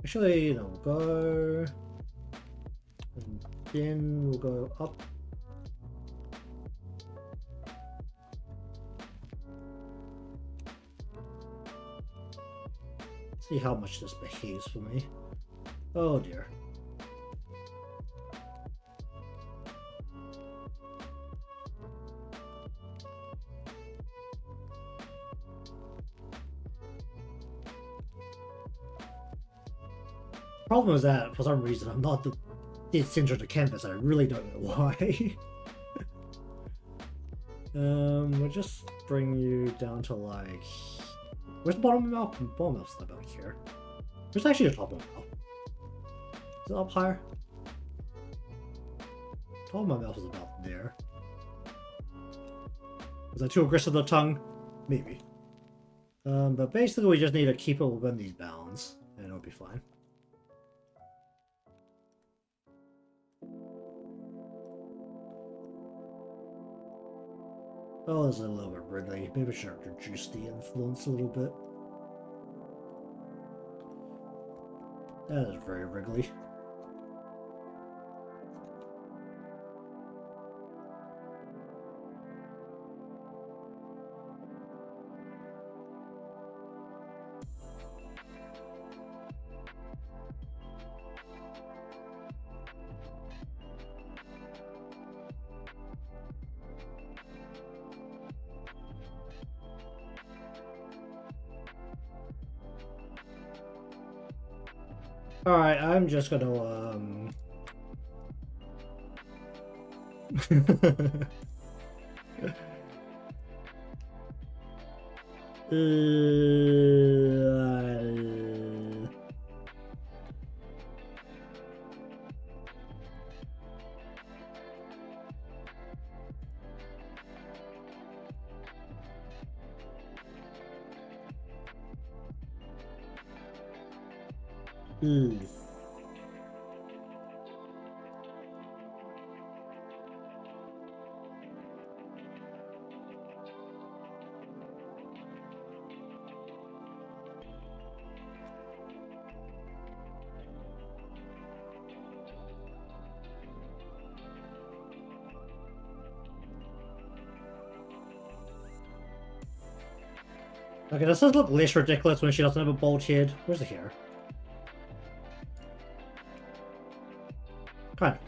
Actually, no, we'll go... And then we'll go up. See how much this behaves for me. Oh dear. Problem is that for some reason I'm not the dead center of the canvas. I really don't know why. We'll just bring you down to like... Where's the bottom of the mouth? The bottom mouth's about here. Where's actually the top of the mouth? Is it up higher? Top of my mouth is about there. Was I too aggressive with the tongue? Maybe. But basically we just need to keep it within these bounds, and it'll be fine. Oh, this is a little bit wriggly. Maybe I should reduce the influence a little bit. That is very wriggly. Alright, I'm just gonna, Okay, this does look less ridiculous when she doesn't have a bald head. Where's the hair? Kind of.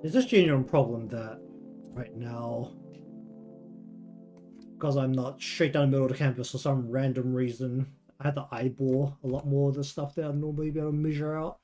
Is this genuine problem that right now, because I'm not straight down the middle of the campus for some random reason, I had to eyeball a lot more of the stuff that I'd normally be able to measure out.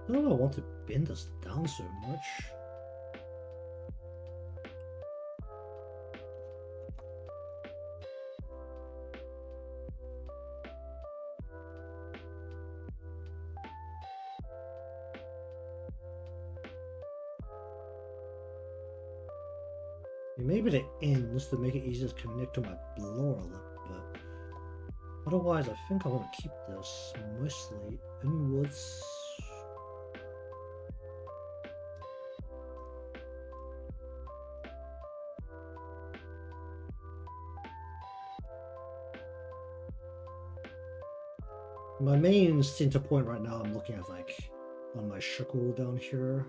I don't know, I want to bend this down so much. Maybe the ends to make it easier to connect to my blower lip, but otherwise I think I want to keep this mostly inwards. My main center point right now I'm looking at like on my shackle down here.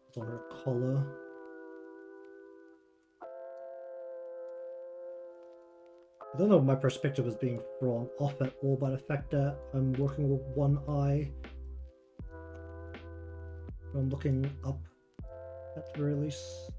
It's on her collar. I don't know if my perspective is being thrown off at all by the fact that I'm working with one eye. I'm looking up at the very least.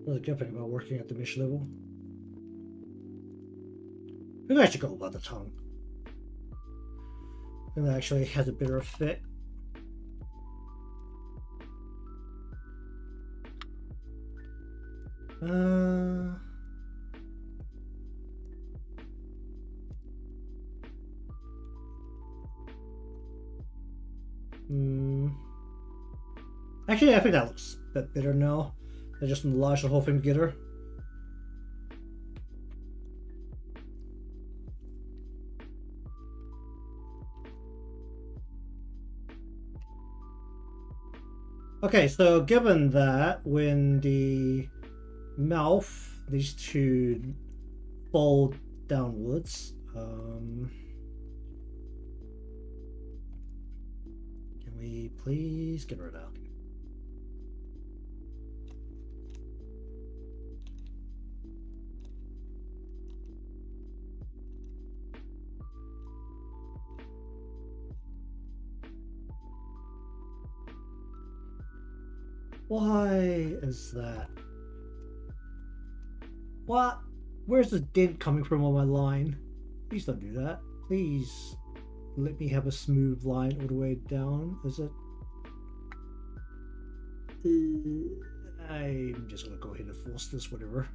That's a good thing about working at the mission level. Maybe I should go about the tongue. And that actually has a better fit. Actually, I think that looks a bit better now. I just enlarge the whole thing together. Okay, so given that when the mouth needs to fold downwards, can we please get rid of that? Why is that? What? Where's the dent coming from on my line? Please don't do that. Please let me have a smooth line all the way down. Is it? I'm just gonna go ahead and force this, whatever.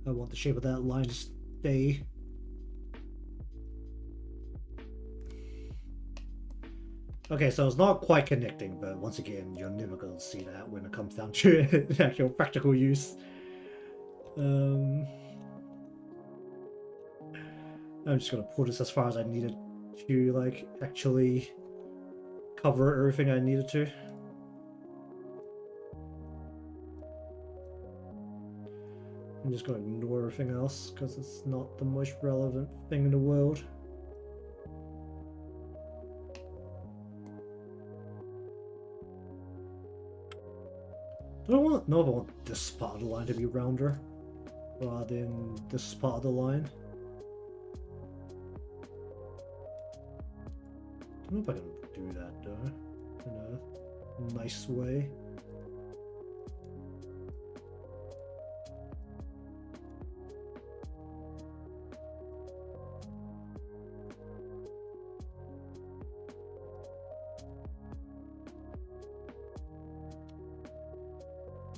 I want the shape of that line to stay. Okay, so it's not quite connecting, but once again, you're never going to see that when it comes down to actual practical use. I'm just going to pull this as far as I needed to, like, actually cover everything I needed to. I'm just going to ignore everything else because it's not the most relevant thing in the world. I don't know if I want this part of the line to be rounder rather than this part of the line. I don't know if I can do that though in a nice way.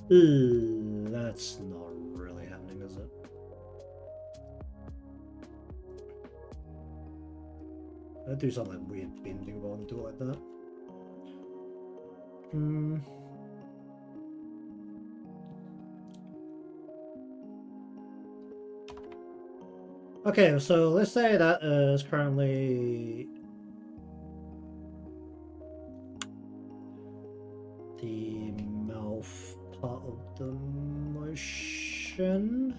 That's not really happening, is it? I do something like weird bending while I do it like that. Okay, so let's say that is currently the mouth part of the motion.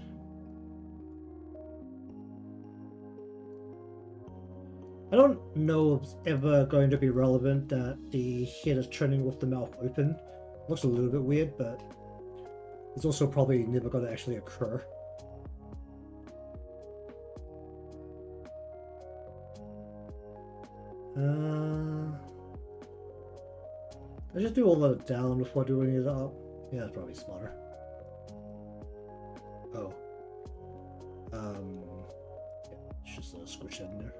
I don't know if it's ever going to be relevant that the head is turning with the mouth open. Looks a little bit weird, but it's also probably never going to actually occur. I just do all of it down before doing it up. Yeah, that's probably smarter. Oh. Yeah, it's just squish that in there.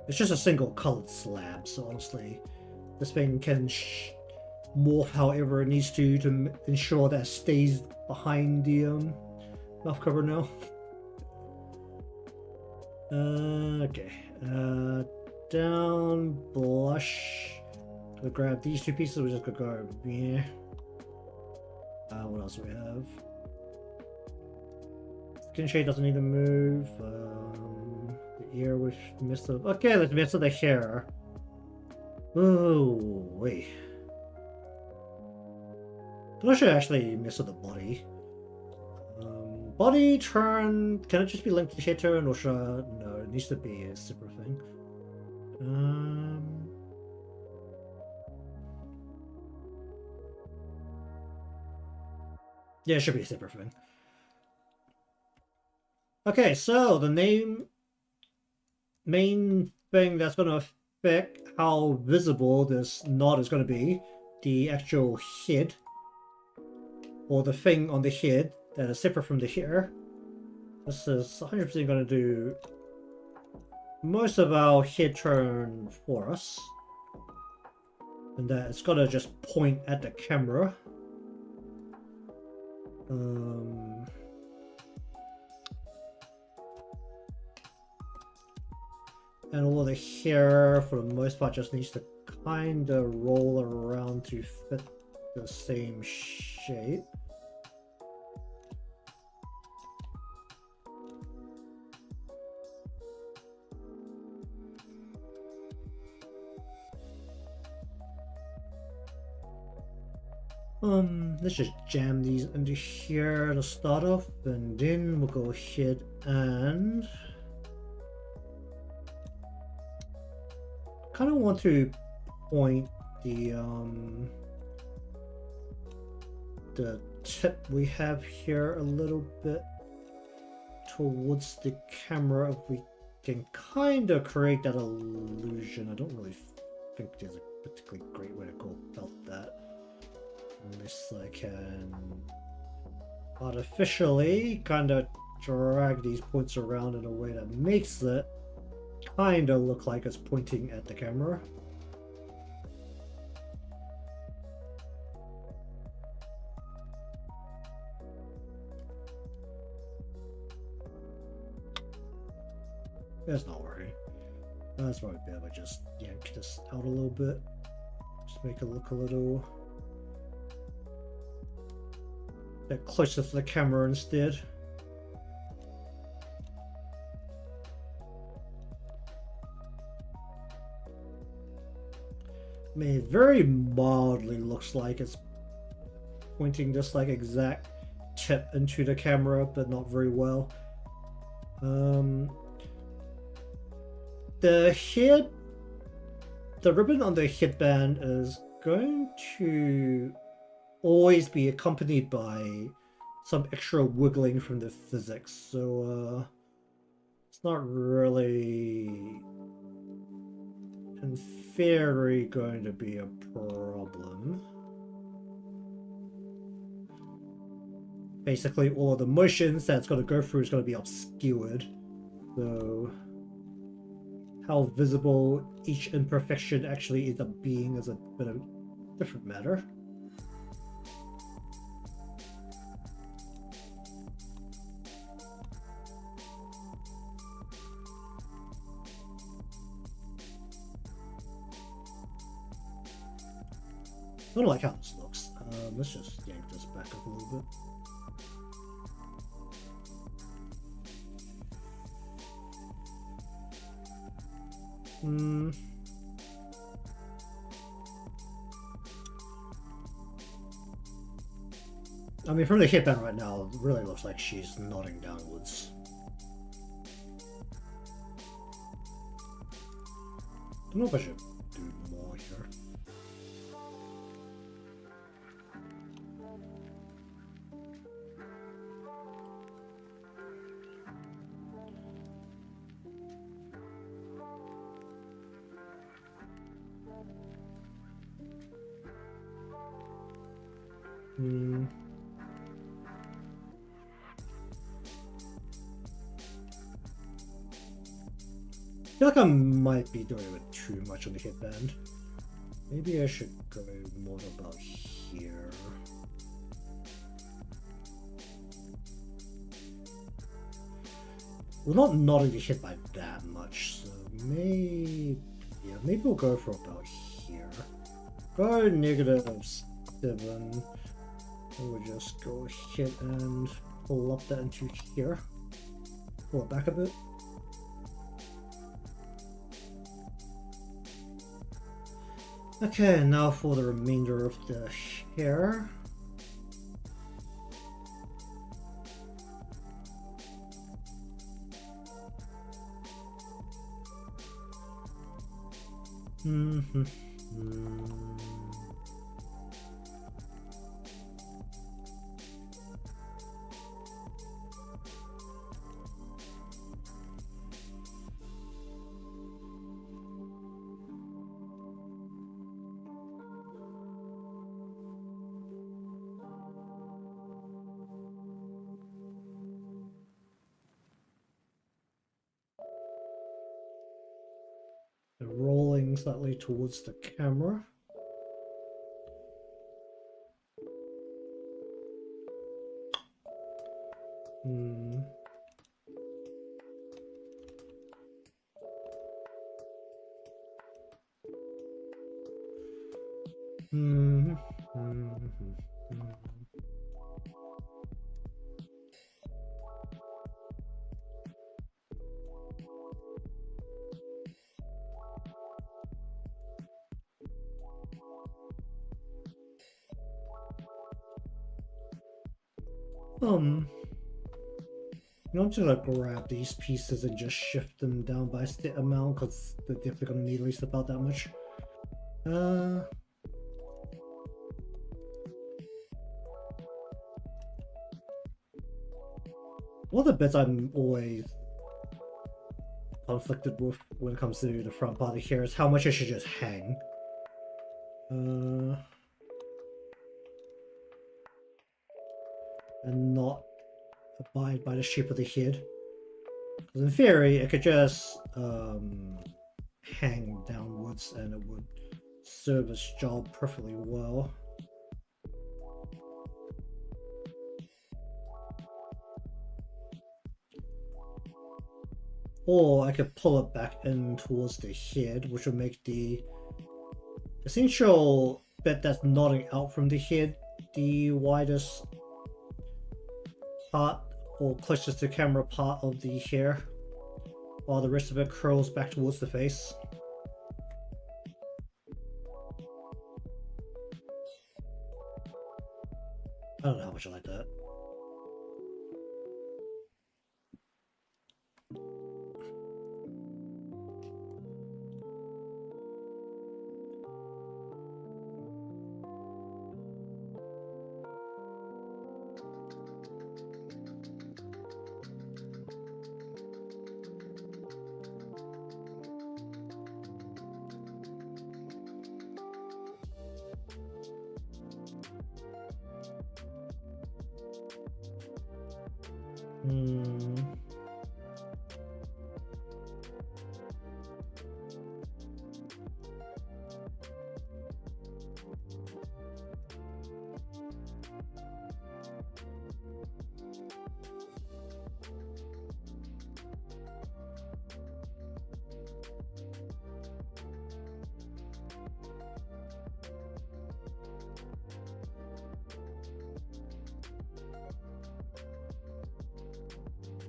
It's just a single colored slab, so honestly, this thing can morph however it needs to ensure that it stays behind the mouth cover now. Okay. Down, blush. We'll grab these two pieces. We're just gonna go. Yeah. What else do we have? Skin shade doesn't need to move. The ear was missed. Okay, let's miss the hair. Oh wait. I should actually miss the body. Body turn. Can it just be linked to the head turn, or should I? No, it needs to be a separate thing. Yeah, it should be a separate thing. Okay, so the main thing that's going to affect how visible this knot is going to be, the actual head, or the thing on the head that is separate from the hair. This is 100% going to do most of our head turn for us. And that it's got to just point at the camera. And all of the hair, for the most part, just needs to kind of roll around to fit the same shape. Let's just jam these into here to start off, and then we'll go ahead and kind of want to point the tip we have here a little bit towards the camera if we can kind of create that illusion. I don't really think there's a particularly great way to go about that. Unless I can artificially kind of drag these points around in a way that makes it kind of look like it's pointing at the camera. That's not worrying. That's probably better if I just yank this out a little bit. Just make it look a little bit closer to the camera instead. I mean, it very mildly looks like it's pointing this like exact tip into the camera, but not very well. The ribbon on the headband is going to always be accompanied by some extra wiggling from the physics, so it's not really in theory going to be a problem. Basically all of the motions that's going to go through is going to be obscured, so how visible each imperfection actually ends up being is a bit of a different matter. I don't like how this looks. Let's just yank this back up a little bit. I mean, from the headband right now, it really looks like she's nodding downwards. I don't know if I should do more here. I feel like I might be doing a bit too much on the headband. Maybe I should go more about here. We're not nodding the head by that much, so maybe we'll go for about here. Go -7. We'll just go ahead and pull up that into here. Pull it back a bit. Okay, now for the remainder of the hair. Rolling slightly towards the camera. I'm just gonna grab these pieces and just shift them down by a set amount because they're definitely gonna need at least about that much. One of the bits I'm always conflicted with when it comes to the front part of here is how much I should just hang. And not abide by the shape of the head. Because in theory, it could just hang downwards and it would serve its job perfectly well. Or I could pull it back in towards the head, which would make the essential bit that's nodding out from the head the widest part or closest to camera part of the hair, while the rest of it curls back towards the face. I don't know how much I like that.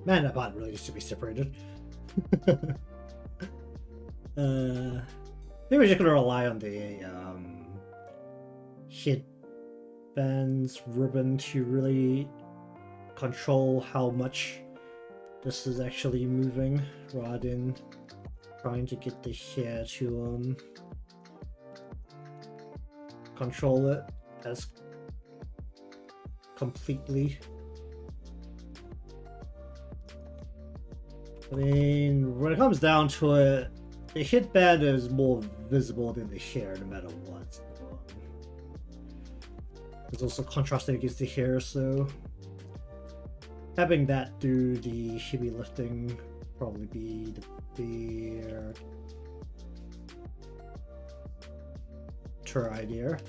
Man, that bot really needs to be separated. Maybe we're just gonna rely on the headband's ribbon to really control how much this is actually moving, rather than trying to get the hair to control it as completely. I mean, when it comes down to it, the headband is more visible than the hair, no matter what. It's also contrasting against the hair, so having that do the heavy lifting probably be the better idea.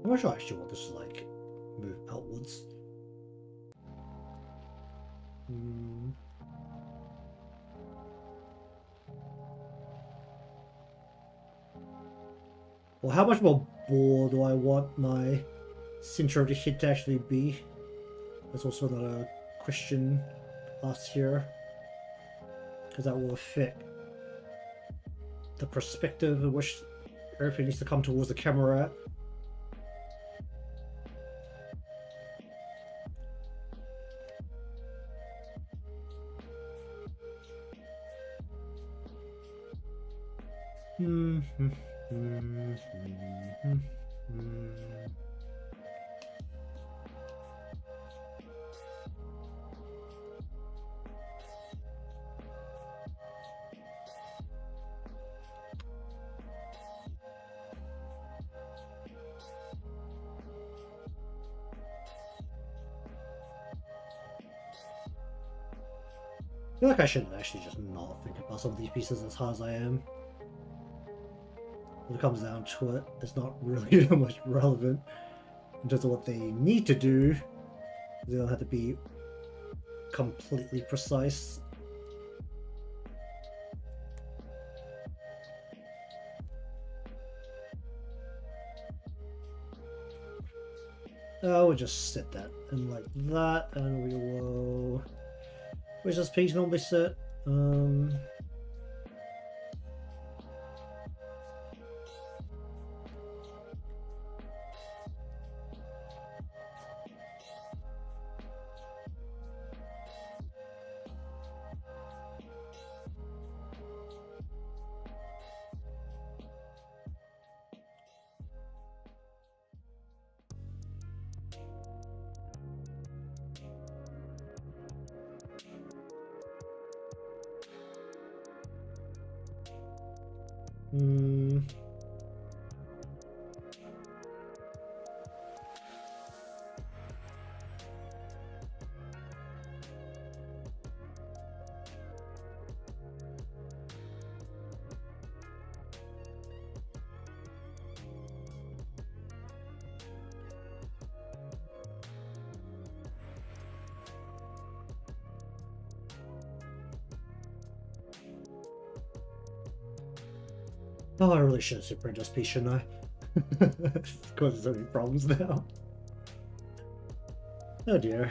I'm not sure I actually want this to like move outwards. Well, how much more bore do I want my center of the head to actually be? That's also another question asked here, because that will affect the perspective in which everything needs to come towards the camera at. I feel like I should actually just not think about some of these pieces as hard as I am. When it comes down to it, it's not really that much relevant in terms of what they need to do. They don't have to be completely precise. We'll just set that in like that, and we will. Where's this piece normally set? Oh, I really should have separated this piece, shouldn't I? It's causing so many problems now. Oh dear.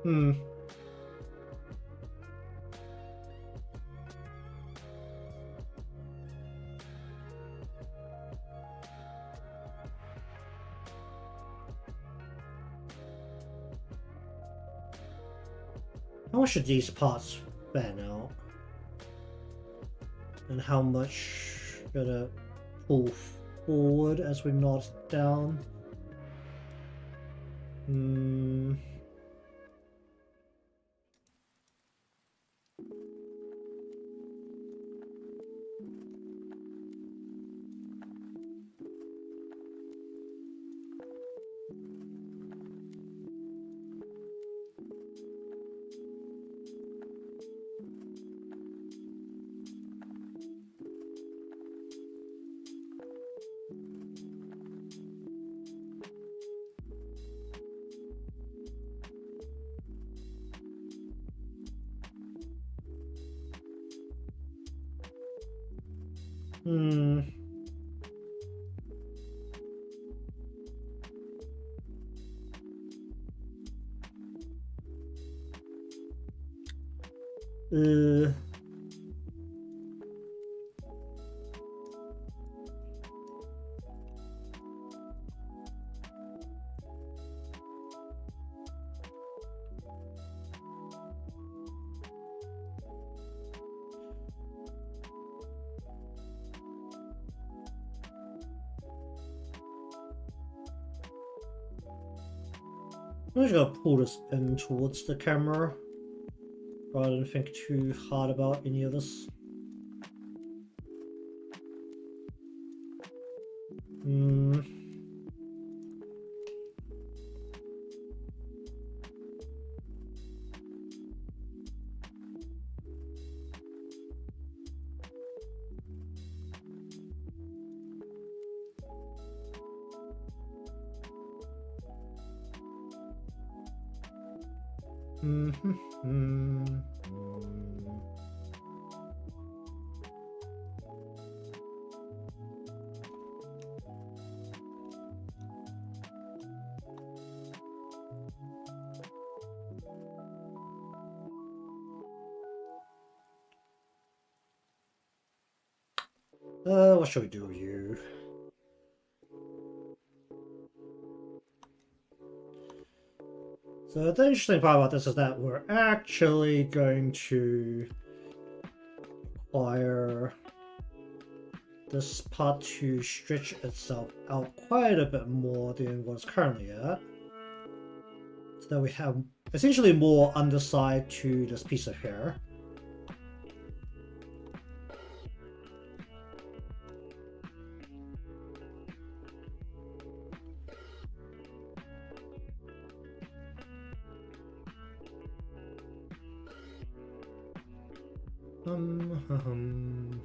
Hmm. How much should these parts fan out? And how much should it pull forward as we nod down? Hmm. Hmm. Uh. I'm just gonna pull this in towards the camera rather than think too hard about any of this. Hmm. Hmm. What shall we do with you? So the interesting part about this is that we're actually going to require this part to stretch itself out quite a bit more than what it's currently at. So that we have essentially more underside to this piece of hair. Hum, hum, hum.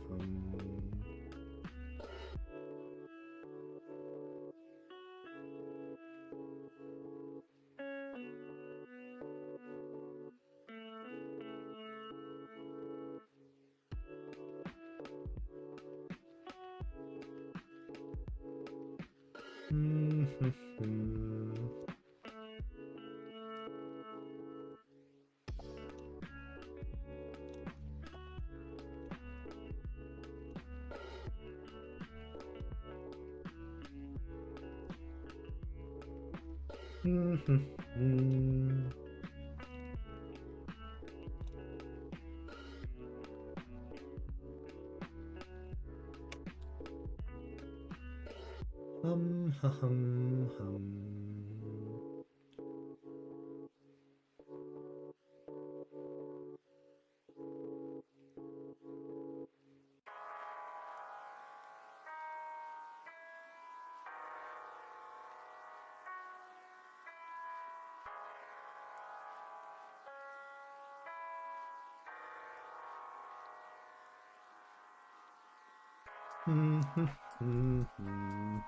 Hum, hum, hum.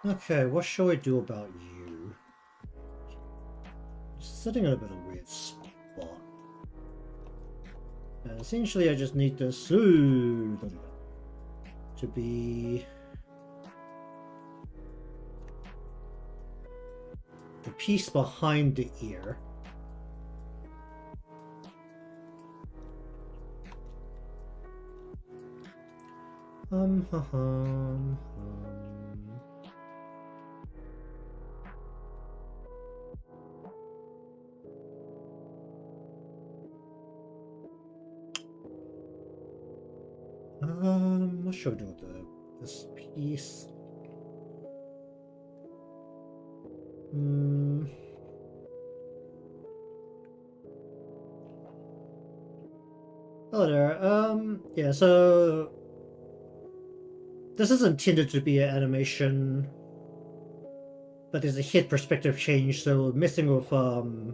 Okay, what shall we do about you? Sitting in a bit of a weird spot. Essentially, I just need this to be the piece behind the ear. What should I do with this piece? Hello there. Yeah, so this is intended to be an animation, but there's a head perspective change, so messing with the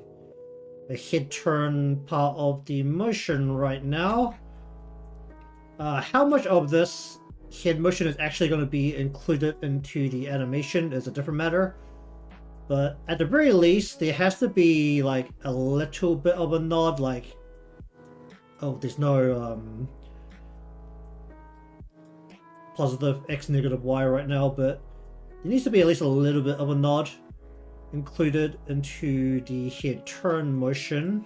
head turn part of the motion right now. How much of this head motion is actually going to be included into the animation is a different matter. But at the very least, there has to be like a little bit of a nod, like, oh, there's no positive X negative Y right now, but there needs to be at least a little bit of a nod included into the head turn motion.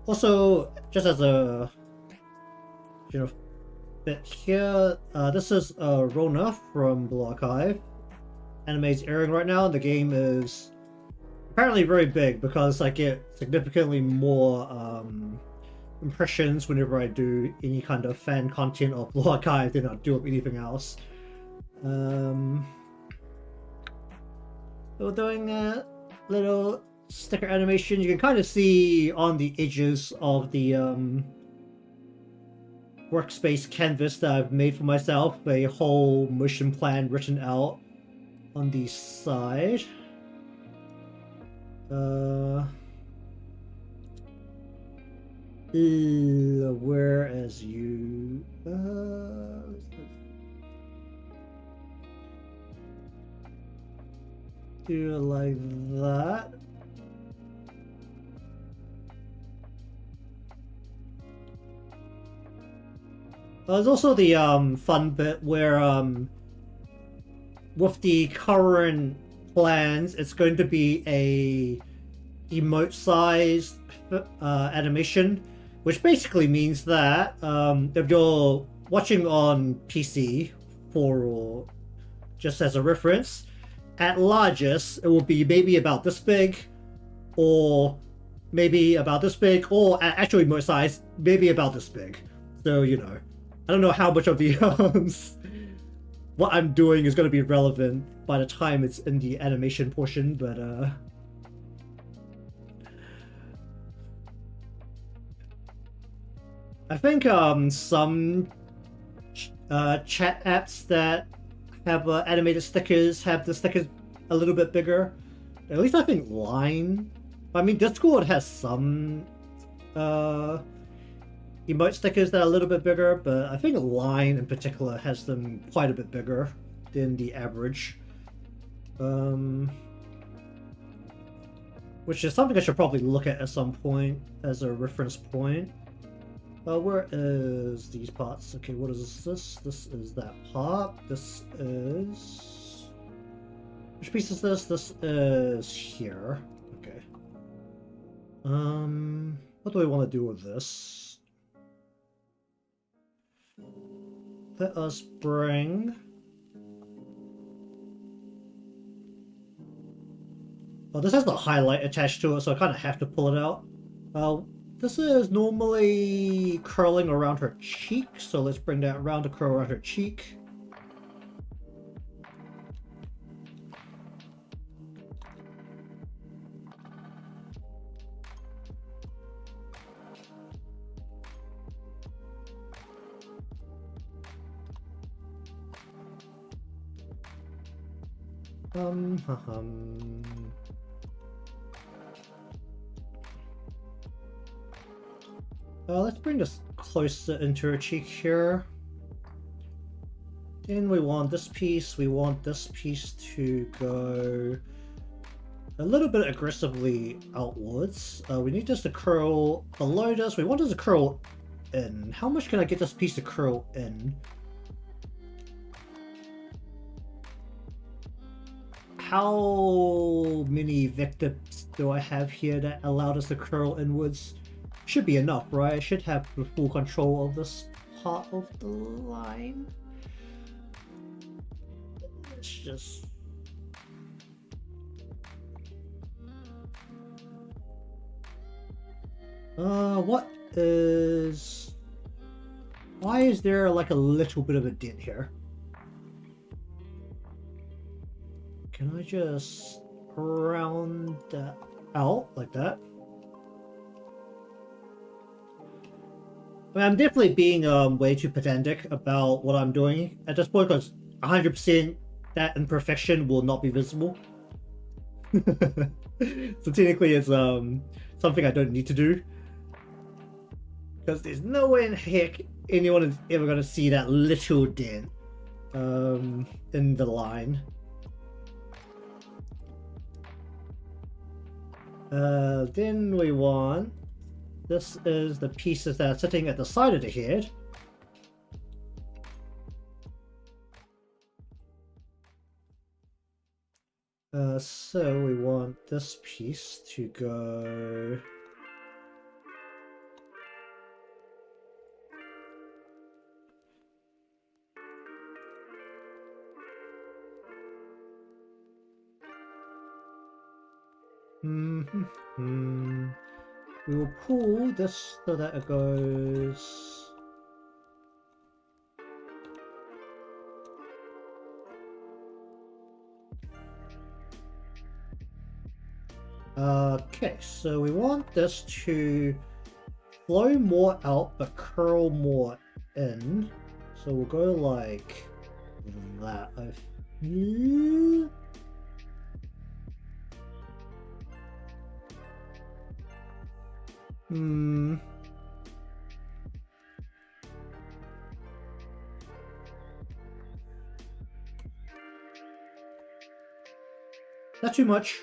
Also, just as a bit here, this is Arona from Blue Archive. Anime is airing right now. The game is apparently very big because I get significantly more impressions whenever I do any kind of fan content of Blue Archive than I do of anything else. We're doing a little sticker animation. You can kind of see on the edges of the workspace canvas that I've made for myself a whole motion plan written out on the side. Whereas you do it like that. There's also the fun bit where with the current plans, it's going to be a emote sized animation, which basically means that if you're watching on PC or just as a reference, at largest it will be maybe about this big, or maybe about this big, or actually emote size maybe about this big. So I don't know how much of the what I'm doing is going to be relevant by the time it's in the animation portion, but I think some chat apps that have animated stickers have the stickers a little bit bigger. At least I think Line. I mean, Discord has some emote stickers that are a little bit bigger, but I think Line in particular has them quite a bit bigger than the average. Which is something I should probably look at some point as a reference point. Where is these parts? Okay, what is this? This is that part. This is... Which piece is this? This is here. Okay. What do I want to do with this? Let us bring... Oh, this has the highlight attached to it, so I kind of have to pull it out. This is normally curling around her cheek, so let's bring that around to curl around her cheek. Let's bring this closer into her cheek here. Then we want this piece to go a little bit aggressively outwards. We need this to curl below this. We want this to curl in. How much can I get this piece to curl in? How many vectors do I have here that allow us to curl inwards? Should be enough, right? I should have the full control of this part of the line. Let's just... what is... Why is there like a little bit of a dent here? Can I just round that out like that? I mean, I'm definitely being way too pedantic about what I'm doing at this point, because 100% that imperfection will not be visible. So technically it's something I don't need to do, because there's no way in heck anyone is ever going to see that little dent in the line. Then we want, this is the pieces that are sitting at the side of the head. So we want this piece to go we will pull this so that it goes okay, so we want this to flow more out but curl more in, so we'll go like that. Not too much.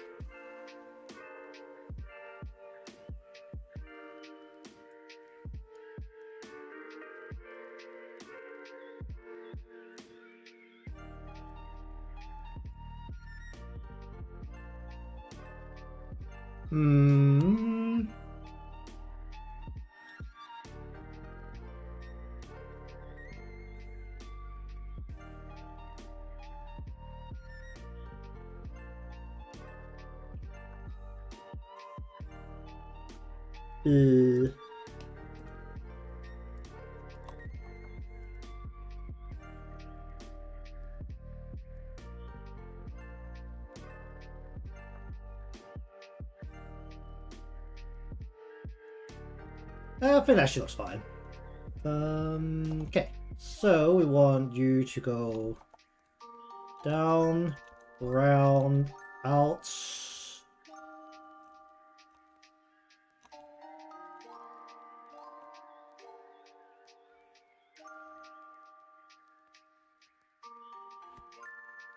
I think that actually looks fine. Okay, so we want you to go down, round, out.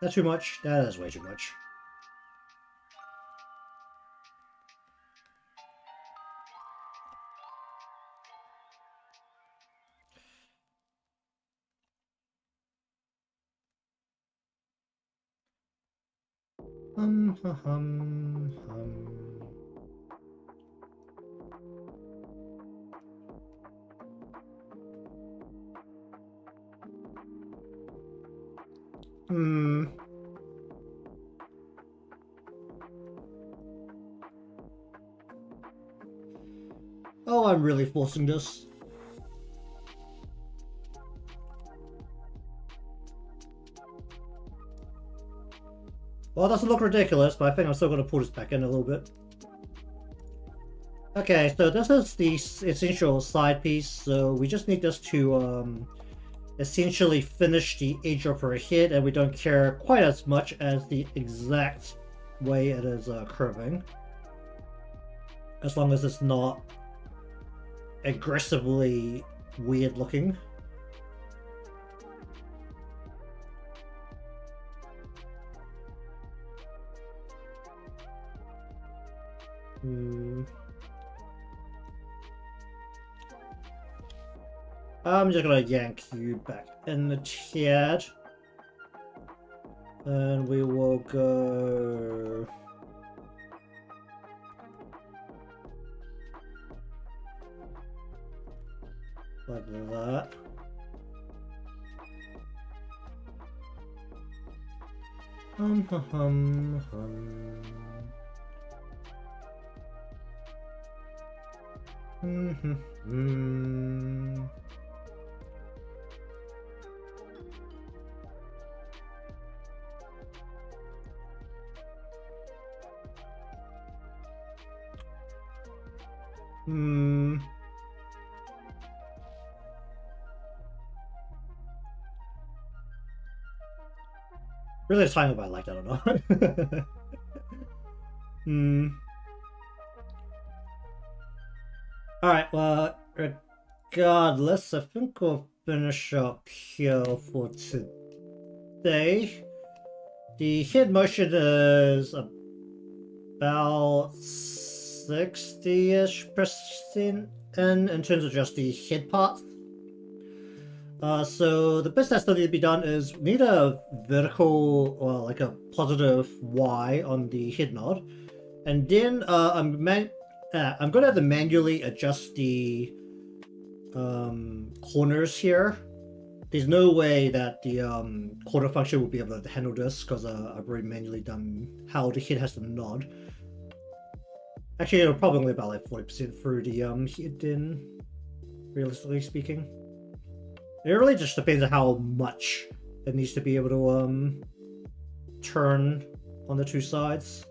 Not too much. That is way too much. Oh, I'm really forcing this. Well, it doesn't look ridiculous, but I think I'm still going to pull this back in a little bit. Okay, so this is the essential side piece, so we just need this to essentially finish the edge of her head, and we don't care quite as much as the exact way it is curving. As long as it's not aggressively weird looking. I'm just gonna yank you back in the chat. And we will go... like that. Hum. Really, it's fine if I like that or not. Alright, well, regardless, I think we'll finish up here for today. The hit motion is about 60-ish% in terms of just the hit part. So the best that still need to be done is we need a vertical or like a positive Y on the hit node, and then I'm gonna have to manually adjust the corners here. There's no way that the corner function will be able to handle this because I've already manually done how the hit has to nod. Actually, it'll probably only about like 40% through the hit in, realistically speaking. It really just depends on how much it needs to be able to turn on the two sides.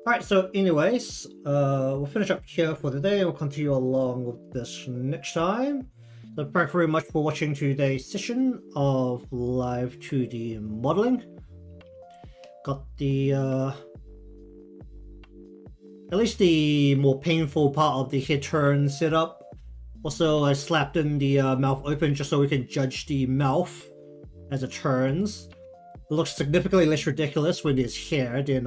Alright, so anyways, we'll finish up here for the day and we'll continue along with this next time. So thank you very much for watching today's session of live 2D modeling. Got the at least the more painful part of the hit turn set up. Also, I slapped in the mouth open just so we can judge the mouth as it turns. It looks significantly less ridiculous when there's hair than,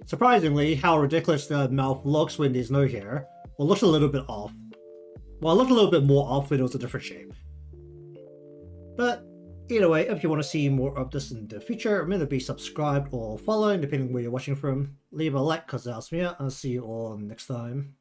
surprisingly, how ridiculous the mouth looks when there's no hair. Well, it looks a little bit off. Well, it looked a little bit more off when it was a different shape. But either way, if you want to see more of this in the future, remember to be subscribed or following, depending where you're watching from. Leave a like because that helps me out, and I'll see you all next time.